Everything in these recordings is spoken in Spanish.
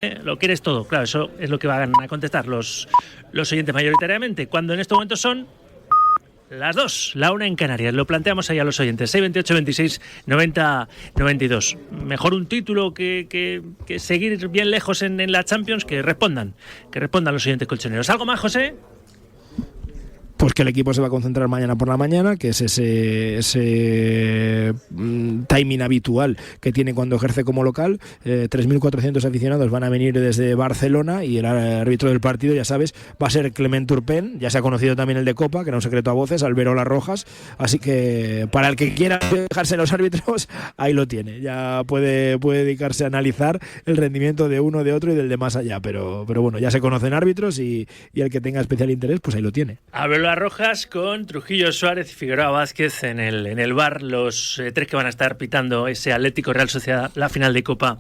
Lo quieres todo, claro, eso es lo que van a contestar los oyentes mayoritariamente, cuando en estos momentos son las 2, la 1 en Canarias. Lo planteamos ahí a los oyentes, 628 26 90 92. Mejor un título que seguir bien lejos en la Champions. Que respondan los oyentes colchoneros. ¿Algo más, José? Pues que el equipo se va a concentrar mañana por la mañana, que es ese timing habitual que tiene cuando ejerce como local. 3.400 aficionados van a venir desde Barcelona y el árbitro del partido, ya sabes, va a ser Clement Turpin. Ya se ha conocido también el de Copa, que era un secreto a voces, Alberola Rojas. Así que para el que quiera dejarse los árbitros, ahí lo tiene. Ya puede dedicarse a analizar el rendimiento de uno, de otro y del de más allá. Pero bueno, ya se conocen árbitros y el que tenga especial interés, pues ahí lo tiene. Rojas con Trujillo, Suárez y Figueroa Vázquez en el bar, los tres que van a estar pitando ese Atlético Real Sociedad, la final de Copa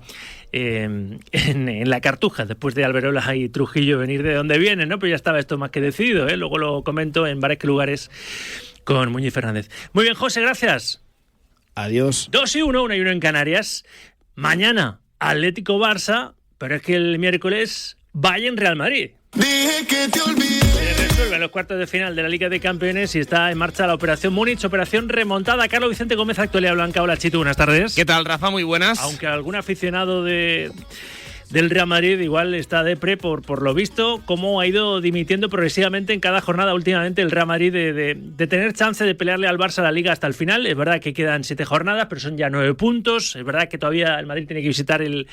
en la Cartuja, después de Alberola y Trujillo venir de donde vienen, ¿no? Pero ya estaba esto más que decidido, ¿eh? Luego lo comento en varios lugares con Muñiz Fernández. Muy bien, José, gracias. Adiós. 2 y 1 en Canarias. Mañana Atlético Barça, pero es que el miércoles Bayern Real Madrid. Dije que te olvidé. Se resuelven los cuartos de final de la Liga de Campeones y está en marcha la Operación Múnich, operación remontada. Carlos Vicente Gómez, Actualidad Blanca. Hola, Chitu, buenas tardes. ¿Qué tal, Rafa? Muy buenas. Aunque algún aficionado del Real Madrid igual está depre por lo visto, cómo ha ido dimitiendo progresivamente en cada jornada últimamente el Real Madrid de tener chance de pelearle al Barça la Liga hasta el final. Es verdad que quedan 7 jornadas, pero son ya 9 puntos. Es verdad que todavía el Madrid tiene que visitar el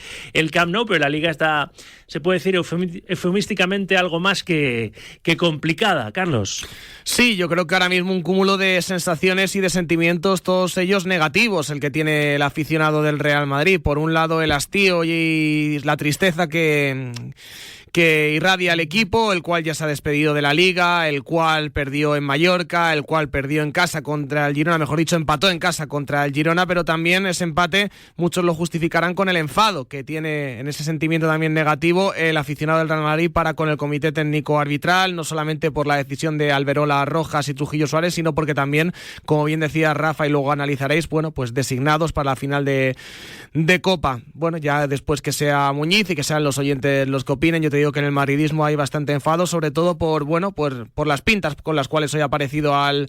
Camp Nou, pero la Liga está, se puede decir eufemísticamente, algo más que complicada. Carlos. Sí, yo creo que ahora mismo un cúmulo de sensaciones y de sentimientos, todos ellos negativos, el que tiene el aficionado del Real Madrid. Por un lado, el hastío y la tristeza que irradia el equipo, el cual ya se ha despedido de la Liga, el cual perdió en Mallorca, el cual perdió en casa contra el Girona, mejor dicho, empató en casa contra el Girona, pero también ese empate muchos lo justificarán con el enfado que tiene en ese sentimiento también negativo el aficionado del Real Madrid para con el comité técnico arbitral, no solamente por la decisión de Alberola Rojas y Trujillo Suárez, sino porque también, como bien decía Rafa y luego analizaréis, bueno, pues designados para la final de Copa. Bueno, ya después que sea Muñiz y que sean los oyentes los que opinen, yo te digo que en el madridismo hay bastante enfado, sobre todo por las pintas con las cuales hoy ha aparecido al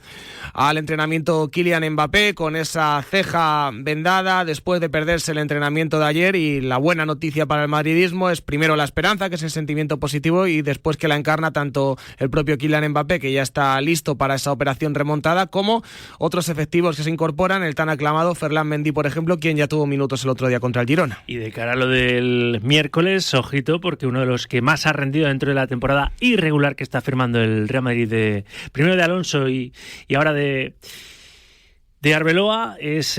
entrenamiento Kylian Mbappé, con esa ceja vendada después de perderse el entrenamiento de ayer. Y la buena noticia para el madridismo es primero la esperanza, que es el sentimiento positivo, y después que la encarna tanto el propio Kylian Mbappé, que ya está listo para esa operación remontada, como otros efectivos que se incorporan, el tan aclamado Ferland Mendy, por ejemplo, quien ya tuvo minutos el otro día contra el Girona. Y de cara a lo del miércoles, ojito, porque uno de los que más ha rendido dentro de la temporada irregular que está firmando el Real Madrid, primero de Alonso y ahora de Arbeloa, es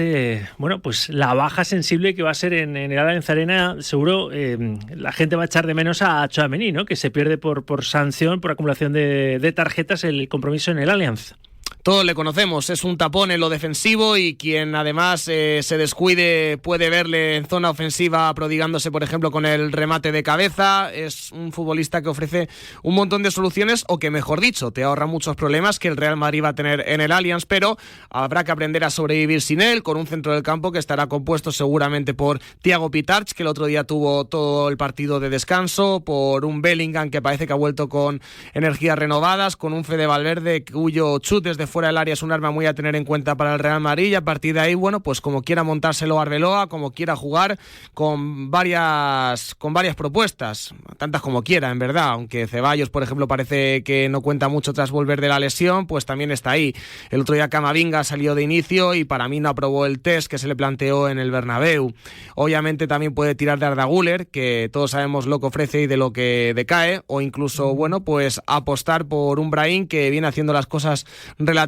pues la baja sensible que va a ser en el Allianz Arena. Seguro la gente va a echar de menos a Tchouaméni, ¿no? Que se pierde por sanción, por acumulación de tarjetas, el compromiso en el Allianz. Todos le conocemos, es un tapón en lo defensivo y quien además se descuide puede verle en zona ofensiva prodigándose, por ejemplo, con el remate de cabeza. Es un futbolista que ofrece un montón de soluciones, o que, mejor dicho, te ahorra muchos problemas que el Real Madrid va a tener en el Allianz, pero habrá que aprender a sobrevivir sin él, con un centro del campo que estará compuesto seguramente por Thiago Pitarch, que el otro día tuvo todo el partido de descanso, por un Bellingham que parece que ha vuelto con energías renovadas, con un Fede Valverde cuyo chut desde fuera del área es un arma muy a tener en cuenta para el Real Madrid. Y a partir de ahí, bueno, pues como quiera montárselo Arbeloa, como quiera jugar, con varias propuestas, tantas como quiera, en verdad. Aunque Ceballos, por ejemplo, parece que no cuenta mucho tras volver de la lesión, pues también está ahí. El otro día Camavinga salió de inicio y para mí no aprobó el test que se le planteó en el Bernabéu. Obviamente también puede tirar de Arda Güler, que todos sabemos lo que ofrece y de lo que decae, o incluso, bueno, pues apostar por un Brahim que viene haciendo las cosas relativamente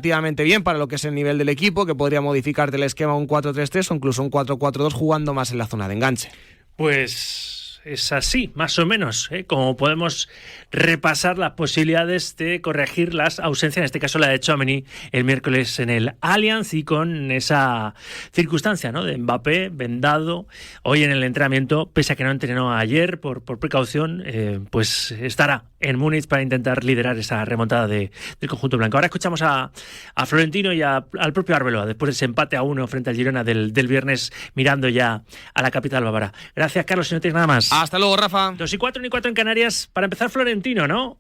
bien para lo que es el nivel del equipo, que podría modificarte el esquema a un 4-3-3 o incluso un 4-4-2, jugando más en la zona de enganche. Pues es así, más o menos, como podemos repasar las posibilidades de corregir las ausencias, en este caso la de Tchouaméni el miércoles en el Allianz, y con esa circunstancia, ¿no?, de Mbappé vendado hoy en el entrenamiento, pese a que no entrenó ayer por precaución, pues estará en Múnich para intentar liderar esa remontada del conjunto blanco. Ahora escuchamos a Florentino y al propio Arbeloa después de ese empate a 1 frente al Girona del viernes, mirando ya a la capital bávara. Gracias, Carlos, si no tienes nada más. Hasta luego, Rafa. 2:04, 1:04 en Canarias. Para empezar, Florentino, ¿no?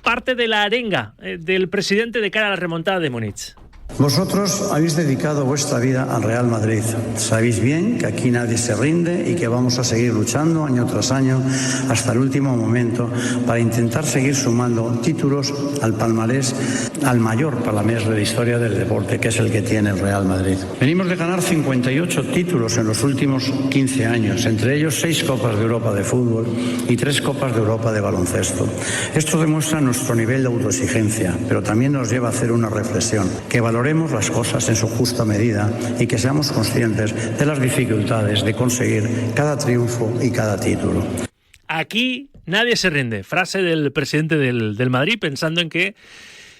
Parte de la arenga del presidente de cara a la remontada de Múnich. Vosotros habéis dedicado vuestra vida al Real Madrid. Sabéis bien que aquí nadie se rinde y que vamos a seguir luchando año tras año hasta el último momento para intentar seguir sumando títulos al palmarés, al mayor palmarés de la historia del deporte, que es el que tiene el Real Madrid. Venimos de ganar 58 títulos en los últimos 15 años, entre ellos 6 Copas de Europa de fútbol y 3 Copas de Europa de baloncesto. Esto demuestra nuestro nivel de autoexigencia, pero también nos lleva a hacer una reflexión, que valoremos las cosas en su justa medida y que seamos conscientes de las dificultades de conseguir cada triunfo y cada título. Aquí nadie se rinde. Frase del presidente del Madrid, pensando en que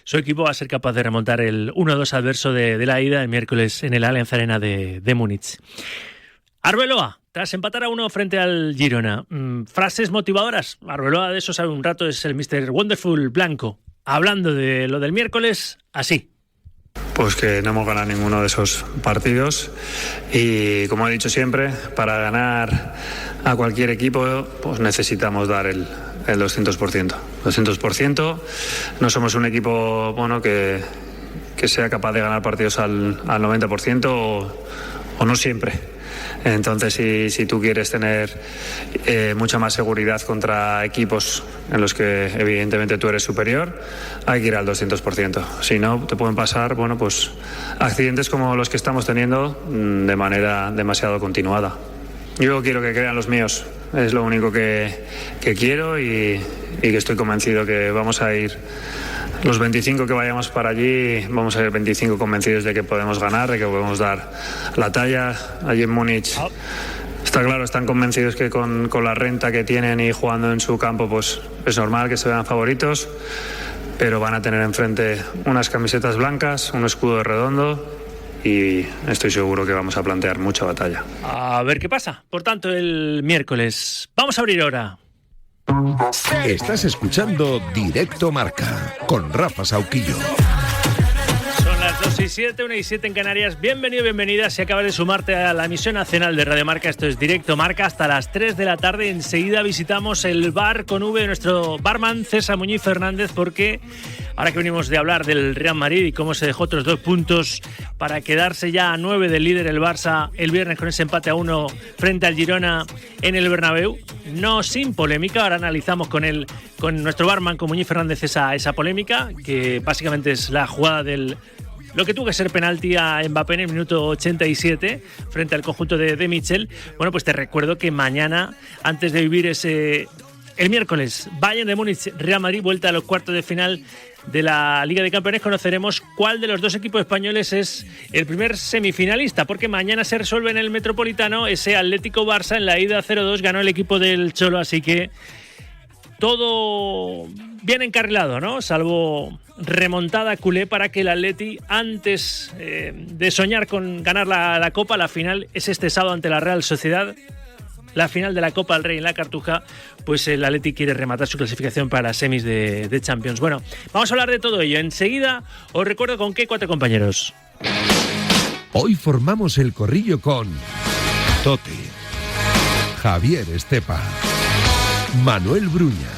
su equipo va a ser capaz de remontar el 1-2 adverso de la ida el miércoles en el Allianz Arena de Múnich. Arbeloa, tras empatar a 1 frente al Girona. Frases motivadoras. Arbeloa, de eso sabe un rato, es el Mr. Wonderful blanco. Hablando de lo del miércoles, así. Pues que no hemos ganado ninguno de esos partidos y, como he dicho siempre, para ganar a cualquier equipo pues necesitamos dar el 200%. 200%. No somos un equipo que sea capaz de ganar partidos al 90% o no siempre. Entonces, si tú quieres tener mucha más seguridad contra equipos en los que evidentemente tú eres superior, hay que ir al 200%. Si no, te pueden pasar accidentes como los que estamos teniendo de manera demasiado continuada. Yo quiero que crean los míos, es lo único que quiero y que estoy convencido que vamos a ir. Los 25 que vayamos para allí, vamos a ser 25 convencidos de que podemos ganar, de que podemos dar la talla. Allí en Múnich, está claro, están convencidos que con la renta que tienen y jugando en su campo, pues es normal que se vean favoritos, pero van a tener enfrente unas camisetas blancas, un escudo redondo y estoy seguro que vamos a plantear mucha batalla. A ver qué pasa. Por tanto, el miércoles. Vamos a abrir ahora. Estás escuchando Directo Marca con Rafa Sauquillo. Son las 2:07, 1:07 en Canarias. Bienvenido, bienvenida. Si acabas de sumarte a la emisión nacional de Radio Marca, esto es Directo Marca hasta las 3 de la tarde. Enseguida visitamos el bar con V de nuestro barman César Muñiz Fernández, porque ahora que venimos de hablar del Real Madrid y cómo se dejó otros 2 puntos para quedarse ya a 9 del líder el Barça el viernes con ese empate a 1 frente al Girona en el Bernabéu, no sin polémica. Ahora analizamos con nuestro barman, con Muñiz Fernández, esa polémica, que básicamente es la jugada lo que tuvo que ser penalti a Mbappé en el minuto 87 frente al conjunto de Michel. Bueno, pues te recuerdo que mañana, antes de vivir el miércoles, Bayern de Múnich, Real Madrid, vuelta a los cuartos de final de la Liga de Campeones, conoceremos cuál de los 2 equipos españoles es el primer semifinalista, porque mañana se resuelve en el Metropolitano ese Atlético-Barça. En la ida 0-2 ganó el equipo del Cholo, así que todo bien encarrilado, ¿no? Salvo remontada culé para que el Atleti, antes de soñar con ganar la Copa, la final es este sábado ante la Real Sociedad. La final de la Copa del Rey en la Cartuja, pues el Atleti quiere rematar su clasificación para las semis de Champions. Bueno, vamos a hablar de todo ello. Enseguida os recuerdo con qué 4 compañeros. Hoy formamos el corrillo con Tote, Javier Estepa, Manuel Bruña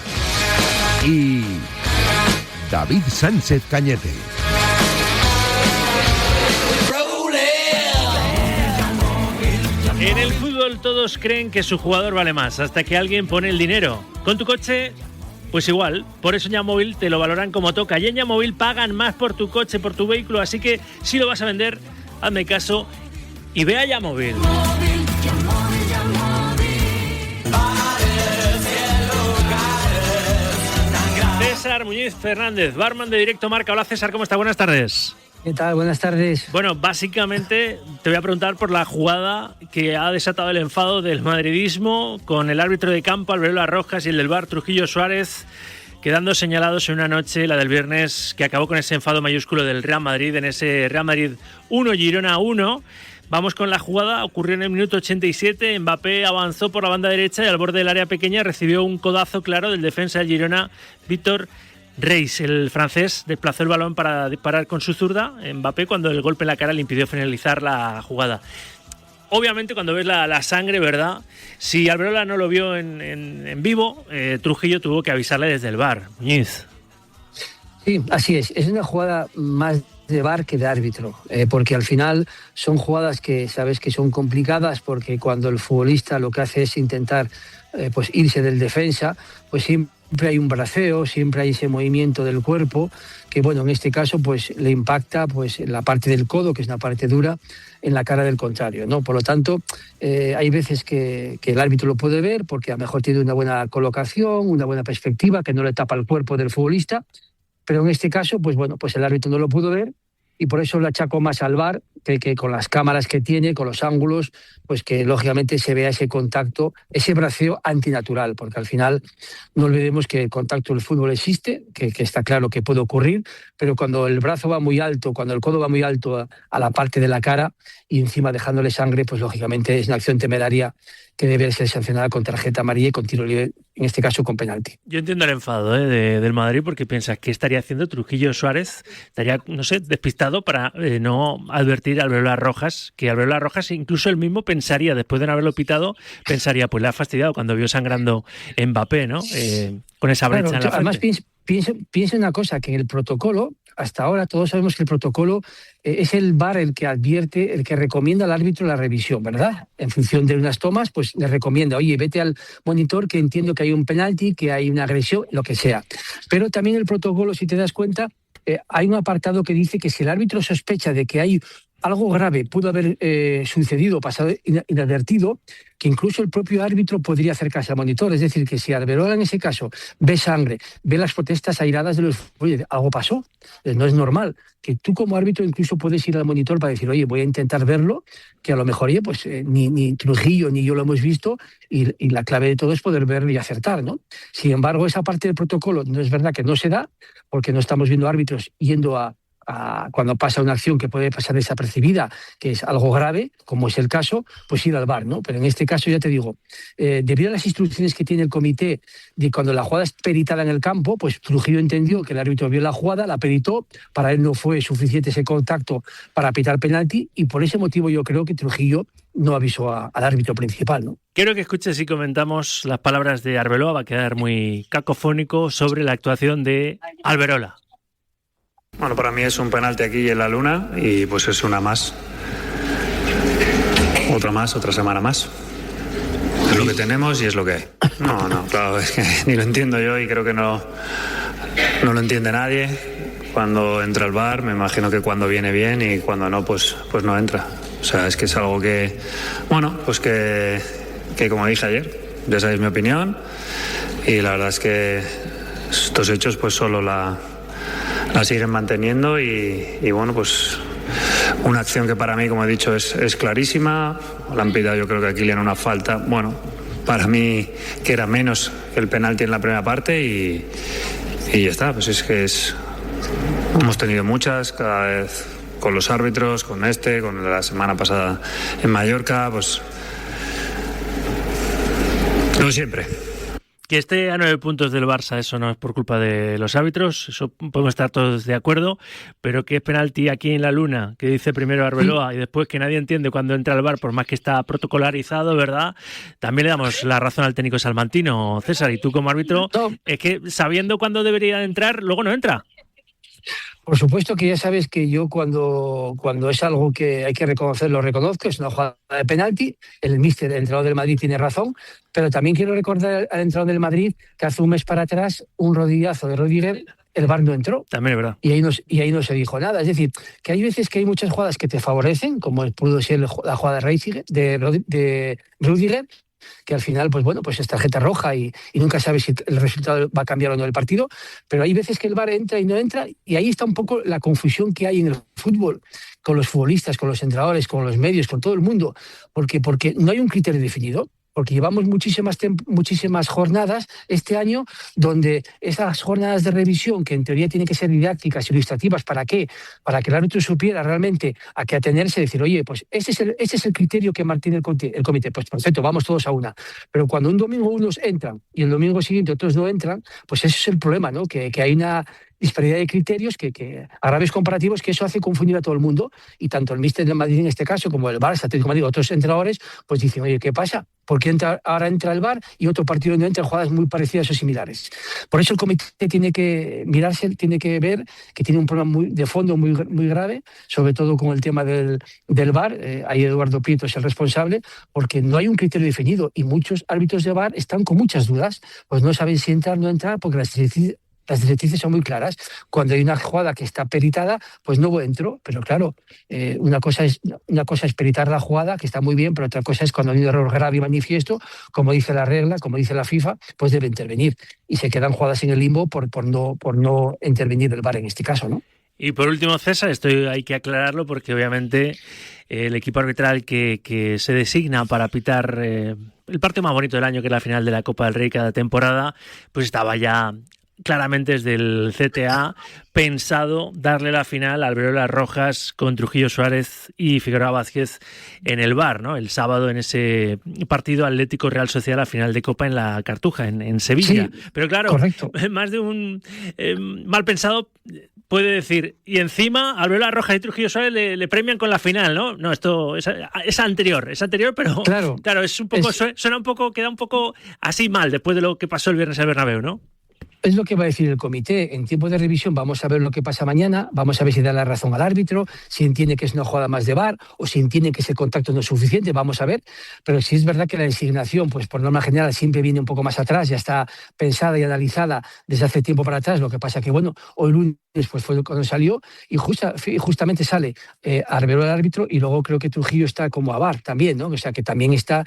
y David Sánchez Cañete. En el fútbol todos creen que su jugador vale más, hasta que alguien pone el dinero. Con tu coche, pues igual. Por eso Yamóvil te lo valoran como toca. Y en Yamóvil pagan más por tu coche, por tu vehículo. Así que si lo vas a vender, hazme caso y ve a Yamóvil. César Muñiz Fernández, barman de Directo Marca. Hola César, ¿cómo está? Buenas tardes. ¿Qué tal? Buenas tardes. Bueno, básicamente te voy a preguntar por la jugada que ha desatado el enfado del madridismo con el árbitro de campo, Arbeloa Rojas, y el del VAR, Trujillo Suárez, quedando señalados en una noche, la del viernes, que acabó con ese enfado mayúsculo del Real Madrid, en ese Real Madrid 1, Girona 1. Vamos con la jugada, ocurrió en el minuto 87, Mbappé avanzó por la banda derecha y al borde del área pequeña recibió un codazo claro del defensa de Girona, Víctor Reis. El francés desplazó el balón para disparar con su zurda, Mbappé, cuando el golpe en la cara le impidió finalizar la jugada. Obviamente cuando ves la sangre, ¿verdad? Si Arbeloa no lo vio en vivo, Trujillo tuvo que avisarle desde el VAR. Muñiz. Sí, así es. Es una jugada más de VAR que de árbitro, porque al final son jugadas que sabes que son complicadas, porque cuando el futbolista lo que hace es intentar pues irse del defensa, pues siempre hay un braceo, siempre hay ese movimiento del cuerpo que, bueno, en este caso pues le impacta pues en la parte del codo, que es una parte dura, en la cara del contrario, ¿no? Por lo tanto, hay veces que el árbitro lo puede ver porque a lo mejor tiene una buena colocación, una buena perspectiva, que no le tapa el cuerpo del futbolista, pero en este caso, pues bueno, pues el árbitro no lo pudo ver y por eso lo achacó más al VAR, que con las cámaras que tiene, con los ángulos, pues que lógicamente se vea ese contacto, ese braceo antinatural, porque al final no olvidemos que el contacto del fútbol existe, que está claro que puede ocurrir, pero cuando el brazo va muy alto, cuando el codo va muy alto a la parte de la cara y encima dejándole sangre, pues lógicamente es una acción temeraria que debe ser sancionada con tarjeta amarilla y con tiro libre, en este caso con penalti. Yo entiendo el enfado del Madrid, porque piensas que estaría haciendo Trujillo Suárez, estaría, no sé, despistado para no advertir a Arbeloa Rojas, que Arbeloa Rojas incluso él mismo pensaría, después de no haberlo pitado, pensaría, pues le ha fastidiado cuando vio sangrando Mbappé, ¿no? Con esa brecha en la frente. Además, piensa una cosa, que en el protocolo, hasta ahora todos sabemos que el protocolo es el VAR el que advierte, el que recomienda al árbitro la revisión, ¿verdad? En función de unas tomas, pues le recomienda, oye, vete al monitor que entiendo que hay un penalti, que hay una agresión, lo que sea. Pero también el protocolo, si te das cuenta, hay un apartado que dice que si el árbitro sospecha de que hay algo grave pudo haber sucedido, pasado inadvertido, que incluso el propio árbitro podría acercarse al monitor. Es decir, que si Arbeloa en ese caso ve sangre, ve las protestas airadas de los... Oye, algo pasó, no es normal. Que tú como árbitro incluso puedes ir al monitor para decir, oye, voy a intentar verlo, que a lo mejor pues ni Trujillo ni yo lo hemos visto y la clave de todo es poder verlo y acertar, ¿no? Sin embargo, esa parte del protocolo no es verdad que no se da, porque no estamos viendo árbitros yendo a cuando pasa una acción que puede pasar desapercibida, que es algo grave, como es el caso, pues ir al VAR, ¿no? Pero en este caso, ya te digo, debido a las instrucciones que tiene el comité de cuando la jugada es peritada en el campo, pues Trujillo entendió que el árbitro vio la jugada, la peritó, para él no fue suficiente ese contacto para pitar penalti y por ese motivo yo creo que Trujillo no avisó al árbitro principal, ¿no? Quiero que escuches y comentamos las palabras de Arbeloa, va a quedar muy cacofónico, sobre la actuación de Arbeloa. Bueno, para mí es un penalti aquí en la Luna y pues es una más. Otra semana más. Es lo que tenemos y es lo que hay. No, claro, es que ni lo entiendo yo y creo que no lo entiende nadie. Cuando entra el VAR, me imagino que cuando viene bien y cuando no, pues no entra. O sea, es que es algo que, bueno, pues que como dije ayer, ya sabéis mi opinión y la verdad es que estos hechos pues solo la siguen manteniendo y bueno, pues una acción que para mí, como he dicho, es clarísima. La han pitado, yo creo que aquí le han una falta, bueno, para mí que era menos que el penalti en la primera parte y ya está, pues es que hemos tenido muchas, cada vez con los árbitros, con la semana pasada en Mallorca, pues no siempre. Que esté a 9 puntos del Barça, eso no es por culpa de los árbitros, eso podemos estar todos de acuerdo, pero que es penalti aquí en la Luna, que dice primero Arbeloa y después que nadie entiende cuando entra al VAR, por más que está protocolarizado, ¿verdad? También le damos la razón al técnico salmantino, César, y tú como árbitro, es que sabiendo cuándo debería entrar, luego no entra. Por supuesto que ya sabes que yo cuando es algo que hay que reconocer, lo reconozco, es una jugada de penalti, el entrenador del Madrid tiene razón, pero también quiero recordar al entrenador del Madrid que hace un mes para atrás un rodillazo de Rudiger, el VAR no entró. También es verdad. Y ahí no se dijo nada. Es decir, que hay veces que hay muchas jugadas que te favorecen, como pudo ser la jugada de Rudiger, que al final, pues bueno, pues es tarjeta roja y nunca sabes si el resultado va a cambiar o no el partido, pero hay veces que el VAR entra y no entra, y ahí está un poco la confusión que hay en el fútbol, con los futbolistas, con los entrenadores, con los medios, con todo el mundo, porque no hay un criterio definido. porque llevamos muchísimas jornadas este año donde esas jornadas de revisión, que en teoría tienen que ser didácticas, ilustrativas, ¿para qué? Para que el árbitro supiera realmente a qué atenerse, decir, oye, pues ese es el criterio que mantiene el comité, pues perfecto, vamos todos a una. Pero cuando un domingo unos entran y el domingo siguiente otros no entran, pues ese es el problema, ¿no? Que hay una disparidad de criterios, que agravios comparativos, que eso hace confundir a todo el mundo, y tanto el míster del Madrid en este caso como el Barça, Atlético de Madrid, otros entrenadores, pues dicen, oye, ¿qué pasa? ¿Por qué ahora entra el VAR y otro partido no entra en jugadas muy parecidas o similares? Por eso el comité tiene que mirarse, tiene que ver que tiene un problema de fondo muy grave, sobre todo con el tema del VAR. Ahí Eduardo Prieto es el responsable, porque no hay un criterio definido y muchos árbitros de VAR están con muchas dudas, pues no saben si entrar o no entrar, porque las directrices son muy claras. Cuando hay una jugada que está peritada, pues no entro, pero claro, una cosa es peritar la jugada, que está muy bien, pero otra cosa es cuando hay un error grave y manifiesto, como dice la regla, como dice la FIFA, pues debe intervenir. Y se quedan jugadas en el limbo por no intervenir el VAR en este caso, ¿no? Y por último, César, esto hay que aclararlo porque obviamente el equipo arbitral que se designa para pitar el partido más bonito del año, que es la final de la Copa del Rey cada temporada, pues estaba ya claramente desde el CTA pensado darle la final al Alberola Rojas con Trujillo Suárez y Figueroa Vázquez en el VAR, ¿no? El sábado en ese partido Atlético Real Sociedad, la final de Copa en la Cartuja, en Sevilla. Sí, pero claro, correcto. Más de un mal pensado puede decir, y encima Alberola Rojas y Trujillo Suárez le premian con la final, ¿no? No, esto es anterior, pero claro, es un poco, suena un poco, queda un poco así mal después de lo que pasó el viernes al Bernabéu, ¿no? Es lo que va a decir el comité. En tiempo de revisión vamos a ver lo que pasa mañana, vamos a ver si da la razón al árbitro, si entiende que es una jugada más de VAR o si entiende que ese contacto no es suficiente, vamos a ver. Pero sí es verdad que la designación, pues por norma general, siempre viene un poco más atrás, ya está pensada y analizada desde hace tiempo para atrás. Lo que pasa que, bueno, hoy lunes pues fue cuando salió y justamente sale Arbeloa el árbitro y luego creo que Trujillo está como a VAR también, ¿no? O sea que también está...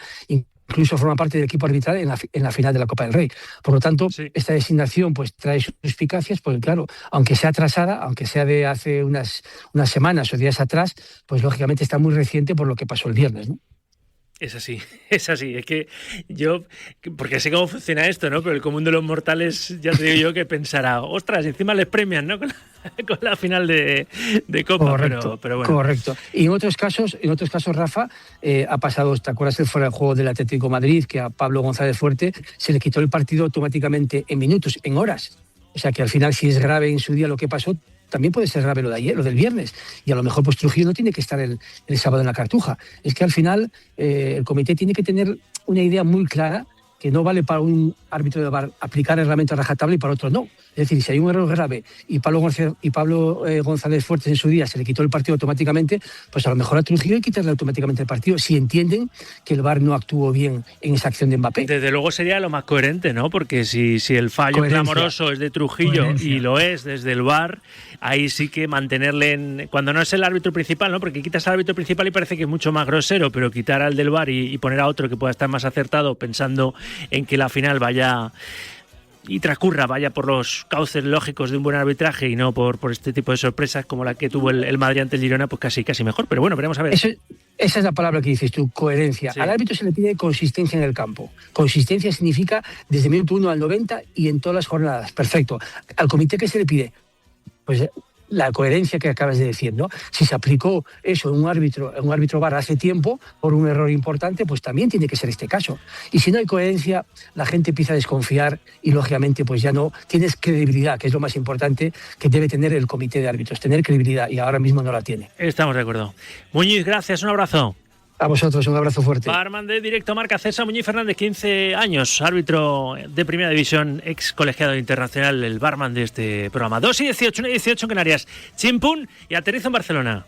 Incluso forma parte del equipo arbitral en la final de la Copa del Rey. Por lo tanto, sí, esta designación pues trae sus suspicacias, porque claro, aunque sea atrasada, aunque sea de hace unas semanas o días atrás, pues lógicamente está muy reciente por lo que pasó el viernes, ¿no? Es así. Es que yo, porque sé cómo funciona esto, ¿no? Pero el común de los mortales, ya te digo yo, que pensará, ostras, encima les premian, ¿no? Con la final de Copa. Correcto, pero bueno. Correcto. Y en otros casos, Rafa, ha pasado, ¿te acuerdas el fuera de juego del Atlético de Madrid, que a Pablo González Fuerte se le quitó el partido automáticamente en minutos, en horas? O sea que al final, si es grave en su día lo que pasó, también puede ser grave lo de ayer, lo del viernes. Y a lo mejor pues Trujillo no tiene que estar el sábado en la Cartuja. Es que al final el comité tiene que tener una idea muy clara, que no vale para un árbitro de VAR aplicar el reglamento a rajatabla y para otro no. Es decir, si hay un error grave y Pablo González Fuertes en su día se le quitó el partido automáticamente, pues a lo mejor a Trujillo hay que quitarle automáticamente el partido, si entienden que el VAR no actuó bien en esa acción de Mbappé. Desde luego sería lo más coherente, ¿no? Porque si el fallo clamoroso es de Trujillo y lo es desde el VAR, ahí sí que mantenerle cuando no es el árbitro principal, ¿no? Porque quitas al árbitro principal y parece que es mucho más grosero, pero quitar al del VAR y poner a otro que pueda estar más acertado pensando en que la final vaya por los cauces lógicos de un buen arbitraje y no por este tipo de sorpresas como la que tuvo el Madrid ante el Girona, pues casi mejor. Pero bueno, veremos a ver. Esa es la palabra que dices tú, coherencia. Sí. Al árbitro se le pide consistencia en el campo. Consistencia significa desde minuto 1 al 90 y en todas las jornadas. Perfecto. Al comité, ¿qué se le pide? Pues la coherencia que acabas de decir, ¿no? Si se aplicó eso en un árbitro VAR hace tiempo por un error importante, pues también tiene que ser este caso. Y si no hay coherencia, la gente empieza a desconfiar y lógicamente pues ya no tienes credibilidad, que es lo más importante que debe tener el comité de árbitros, tener credibilidad, y ahora mismo no la tiene. Estamos de acuerdo. Muñiz, gracias, un abrazo. A vosotros, un abrazo fuerte. Barman de Directo Marca, César Muñiz Fernández, 15 años, árbitro de Primera División, ex colegiado internacional, el barman de este programa. 2:18, 1:18 en Canarias. Chimpún y aterrizo en Barcelona.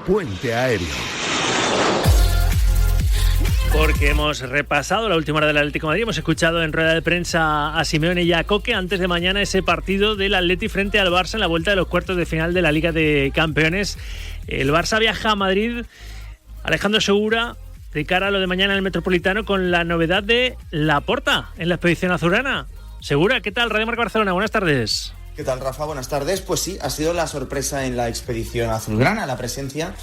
Puente Aéreo. Porque hemos repasado la última hora del Atlético de Madrid, hemos escuchado en rueda de prensa a Simeone y a Coque antes de mañana ese partido del Atleti frente al Barça en la vuelta de los cuartos de final de la Liga de Campeones. El Barça viaja a Madrid, Alejandro Segura, de cara a lo de mañana en el Metropolitano, con la novedad de Laporta en la expedición azulgrana. Segura, ¿qué tal? Radio Marca Barcelona, buenas tardes. ¿Qué tal, Rafa? Buenas tardes. Pues sí, ha sido la sorpresa en la expedición azulgrana, la presencia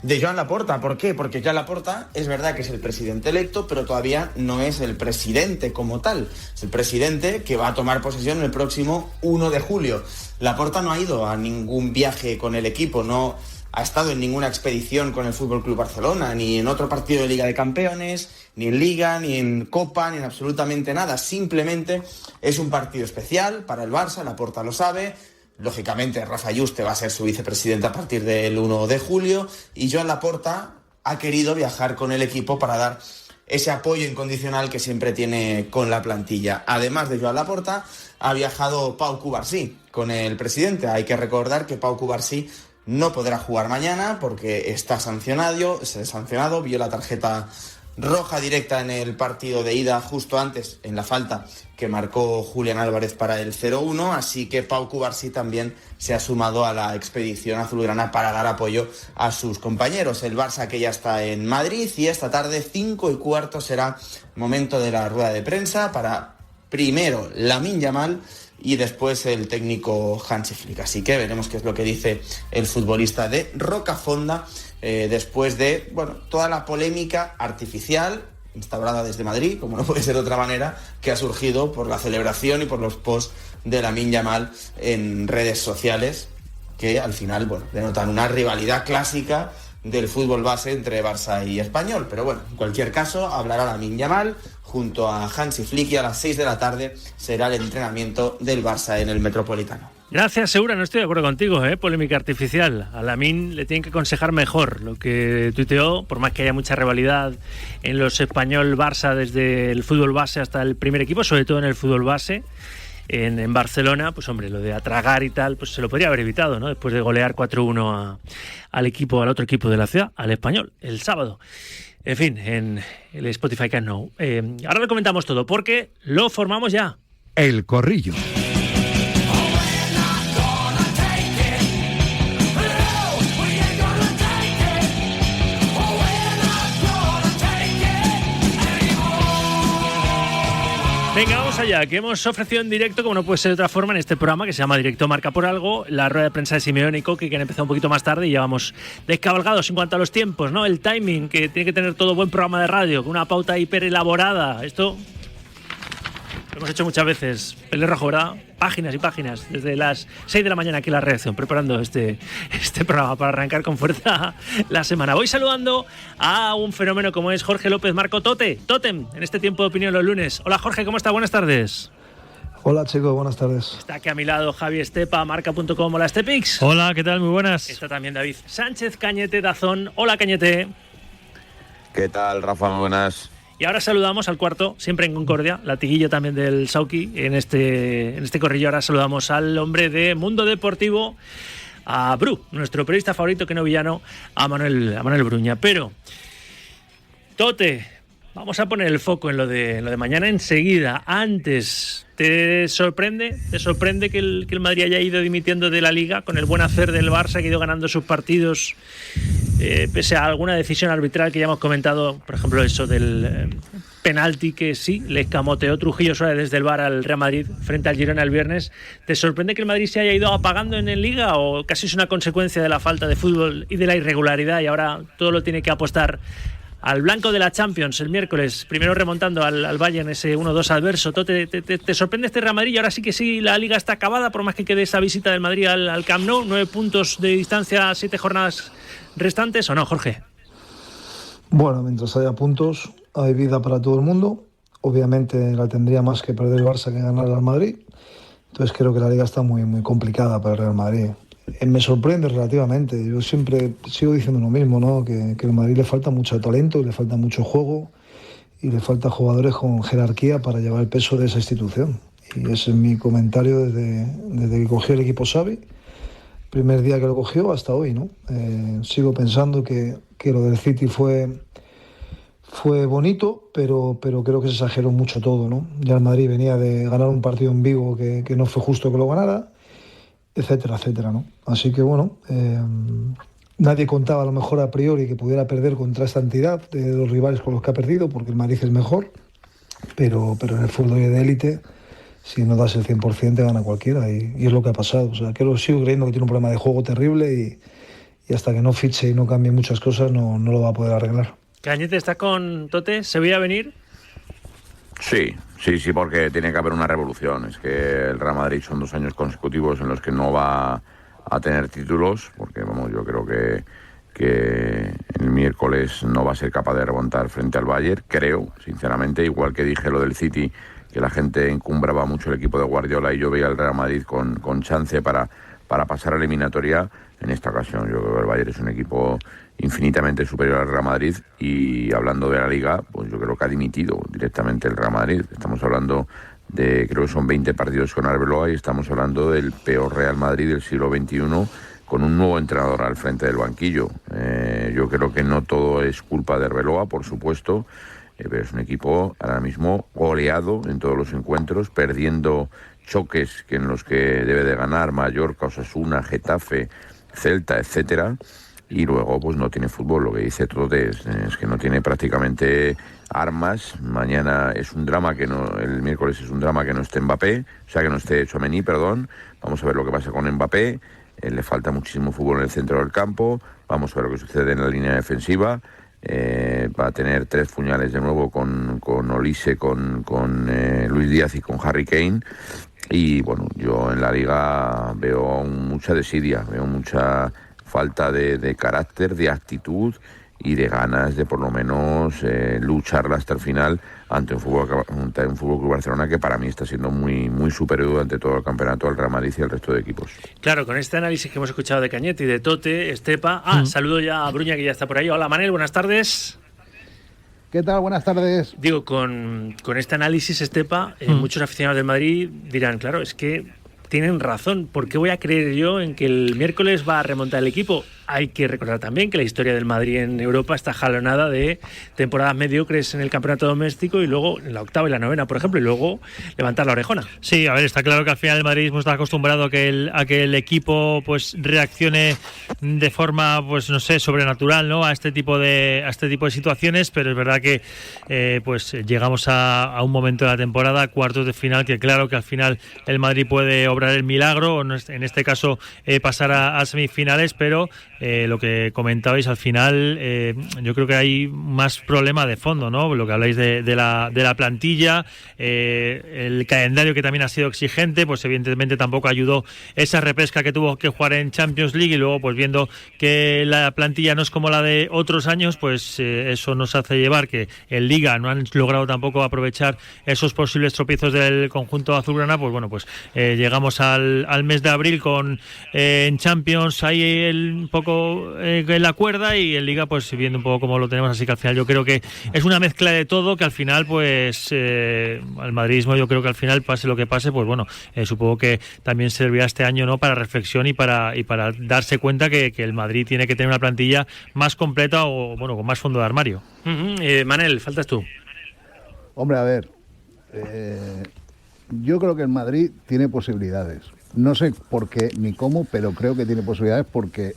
de Joan Laporta. ¿Por qué? Porque Joan Laporta es verdad que es el presidente electo, pero todavía no es el presidente como tal. Es el presidente que va a tomar posesión el próximo 1 de julio. Laporta no ha ido a ningún viaje con el equipo, no ha estado en ninguna expedición con el FC Barcelona, ni en otro partido de Liga de Campeones, ni en Liga, ni en Copa, ni en absolutamente nada. Simplemente es un partido especial para el Barça, Laporta lo sabe. Lógicamente, Rafa Yuste va a ser su vicepresidente a partir del 1 de julio y Joan Laporta ha querido viajar con el equipo para dar ese apoyo incondicional que siempre tiene con la plantilla. Además de Joan Laporta, ha viajado Pau Cubarsí con el presidente. Hay que recordar que Pau Cubarsí no podrá jugar mañana porque está sancionado, vio la tarjeta roja directa en el partido de ida justo antes, en la falta que marcó Julián Álvarez para el 0-1, así que Pau Cubarsí también se ha sumado a la expedición azulgrana para dar apoyo a sus compañeros. El Barça que ya está en Madrid y esta tarde 5:15 será momento de la rueda de prensa para primero Lamine Yamal y después el técnico Hansi Flick. Así que veremos qué es lo que dice el futbolista de Rocafonda después de toda la polémica artificial instaurada desde Madrid, como no puede ser de otra manera, que ha surgido por la celebración y por los posts de Lamine Yamal en redes sociales, que al final denotan una rivalidad clásica del fútbol base entre Barça y Español. Pero en cualquier caso, hablará Lamine Yamal junto a Hansi Flick y a las 6 de la tarde será el entrenamiento del Barça en el Metropolitano. Gracias, Segura, no estoy de acuerdo contigo, polémica artificial. A Lamine le tienen que aconsejar mejor lo que tuiteó, por más que haya mucha rivalidad en los Español-Barça desde el fútbol base hasta el primer equipo, sobre todo en el fútbol base. En Barcelona, pues hombre, lo de atragar y tal, pues se lo podría haber evitado, ¿no? Después de golear 4-1 al otro equipo de la ciudad, al Español, el sábado. En fin, en el Spotify Can Know. Ahora lo comentamos todo, porque lo formamos ya. El Corrillo. Venga, vamos allá, que hemos ofrecido en directo, como no puede ser de otra forma, en este programa que se llama Directo Marca por Algo, la rueda de prensa de Simeone y Coque, que han empezado un poquito más tarde y ya vamos descabalgados en cuanto a los tiempos, ¿no? El timing, que tiene que tener todo buen programa de radio, con una pauta hiper elaborada. Esto lo hemos hecho muchas veces. Pelirrojo, ¿verdad? Páginas y páginas, desde las 6 de la mañana aquí en la redacción, preparando este programa para arrancar con fuerza la semana. Voy saludando a un fenómeno como es Jorge López Marco Totem, en este tiempo de opinión los lunes. Hola Jorge, ¿cómo está? Buenas tardes. Hola chicos, buenas tardes. Está aquí a mi lado Javi Estepa, marca.com. Hola Estepix. Hola, ¿qué tal? Muy buenas. Está también David Sánchez Cañete Dazón. Hola Cañete. ¿Qué tal, Rafa? Muy buenas. Y ahora saludamos al cuarto, siempre en Concordia, latiguillo también del Sauki. En este corrillo ahora saludamos al hombre de Mundo Deportivo, a Bru, nuestro periodista favorito, que no villano, a Manuel Bruña. Pero, Tote, vamos a poner el foco en lo de mañana enseguida. Antes, ¿te sorprende que el Madrid haya ido dimitiendo de la Liga con el buen hacer del Barça, que ha ido ganando sus partidos, pese a alguna decisión arbitral que ya hemos comentado, por ejemplo eso del penalti que sí le escamoteó Trujillo Suárez desde el VAR al Real Madrid frente al Girona el viernes? ¿Te sorprende que el Madrid se haya ido apagando en Liga o casi es una consecuencia de la falta de fútbol y de la irregularidad y ahora todo lo tiene que apostar al blanco de la Champions el miércoles, primero remontando al Bayern ese 1-2 adverso? ¿Te sorprende este Real Madrid? Y ahora sí que sí, la Liga está acabada, por más que quede esa visita del Madrid al Camp Nou, 9 puntos de distancia, 7 jornadas restantes, ¿o no, Jorge? Bueno, mientras haya puntos, hay vida para todo el mundo. Obviamente la tendría más que perder el Barça que ganar al Madrid. Entonces creo que la Liga está muy, muy complicada para el Real Madrid. Me sorprende relativamente. Yo siempre sigo diciendo lo mismo, ¿no? Que al Madrid le falta mucho talento, y le falta mucho juego y le falta jugadores con jerarquía para llevar el peso de esa institución. Y ese es mi comentario desde que cogió el equipo Xavi, primer día que lo cogió hasta hoy, ¿no? Sigo pensando que lo del City fue bonito, pero creo que se exageró mucho todo, ¿no? Ya el Madrid venía de ganar un partido en Vigo que no fue justo que lo ganara, etcétera, etcétera, ¿no? Así que bueno, nadie contaba a lo mejor a priori que pudiera perder contra esta entidad de los rivales con los que ha perdido, porque el Madrid es mejor, pero en el fútbol de élite si no das el 100% te gana cualquiera y es lo que ha pasado. O sea, que lo sigo creyendo que tiene un problema de juego terrible y hasta que no fiche y no cambie muchas cosas no lo va a poder arreglar. Cañete, ¿está con Tote? ¿Se veía venir? Sí, porque tiene que haber una revolución. Es que el Real Madrid son 2 años consecutivos en los que no va a tener títulos, porque vamos, yo creo que el miércoles no va a ser capaz de remontar frente al Bayern, creo, sinceramente, igual que dije lo del City, que la gente encumbraba mucho el equipo de Guardiola y yo veía al Real Madrid con chance para pasar a la eliminatoria. En esta ocasión yo creo que el Bayern es un equipo infinitamente superior al Real Madrid y hablando de la Liga, pues yo creo que ha dimitido directamente el Real Madrid. Estamos hablando de, creo que son 20 partidos con Arbeloa y estamos hablando del peor Real Madrid del siglo XXI con un nuevo entrenador al frente del banquillo. Yo creo que no todo es culpa de Arbeloa, por supuesto, pero es un equipo ahora mismo goleado en todos los encuentros, perdiendo choques en los que debe de ganar Mallorca, Osasuna, Getafe, Celta, etcétera, y luego pues no tiene fútbol. Lo que dice Tote es que no tiene prácticamente armas. Mañana es un drama que no, el miércoles es un drama que no esté Mbappé, o sea que no esté Tchouaméni, perdón. Vamos a ver lo que pasa con Mbappé. Le falta muchísimo fútbol en el centro del campo. Vamos a ver lo que sucede en la línea defensiva. Va a tener 3 puñales de nuevo con Olise, con Luis Díaz y con Harry Kane. Y bueno, yo en la Liga veo mucha desidia, veo mucha falta de carácter, de actitud y de ganas de por lo menos lucharla hasta el final ante un Fútbol Club Barcelona que para mí está siendo muy, muy superior durante todo el campeonato al Real Madrid y al resto de equipos. Claro, con este análisis que hemos escuchado de Cañete y de Tote, Estepa. Saludo ya a Bruña, que ya está por ahí. Hola, Manel, buenas tardes. ¿Qué tal? Buenas tardes. Digo, con este análisis, Estepa, muchos aficionados del Madrid dirán, claro, es que tienen razón. ¿Por qué voy a creer yo en que el miércoles va a remontar el equipo? Hay que recordar también que la historia del Madrid en Europa está jalonada de temporadas mediocres en el campeonato doméstico y luego en la octava y la novena, por ejemplo, y luego levantar la orejona. Sí, a ver, está claro que al final el madridismo está acostumbrado a que el equipo pues reaccione de forma, pues no sé, sobrenatural, ¿no? a este tipo de situaciones, pero es verdad que pues llegamos a un momento de la temporada, cuartos de final, que claro que al final el Madrid puede obrar el milagro, o en este caso pasar a semifinales, pero lo que comentabais al final, yo creo que hay más problema de fondo, ¿no? Lo que habláis de la plantilla, el calendario que también ha sido exigente, pues evidentemente tampoco ayudó esa repesca que tuvo que jugar en Champions League, y luego pues viendo que la plantilla no es como la de otros años, pues eso nos hace llevar que en Liga no han logrado tampoco aprovechar esos posibles tropiezos del conjunto azulgrana. Pues bueno, pues llegamos al mes de abril con en Champions ahí un poco en la cuerda, y en Liga pues viendo un poco cómo lo tenemos, así que al final yo creo que es una mezcla de todo, que al final pues al madridismo, yo creo que al final pase lo que pase, pues bueno, supongo que también servirá este año, ¿no?, para reflexión y para darse cuenta que el Madrid tiene que tener una plantilla más completa, o bueno, con más fondo de armario. Manel, faltas tú. Hombre, a ver, yo creo que el Madrid tiene posibilidades. No sé por qué ni cómo, pero creo que tiene posibilidades porque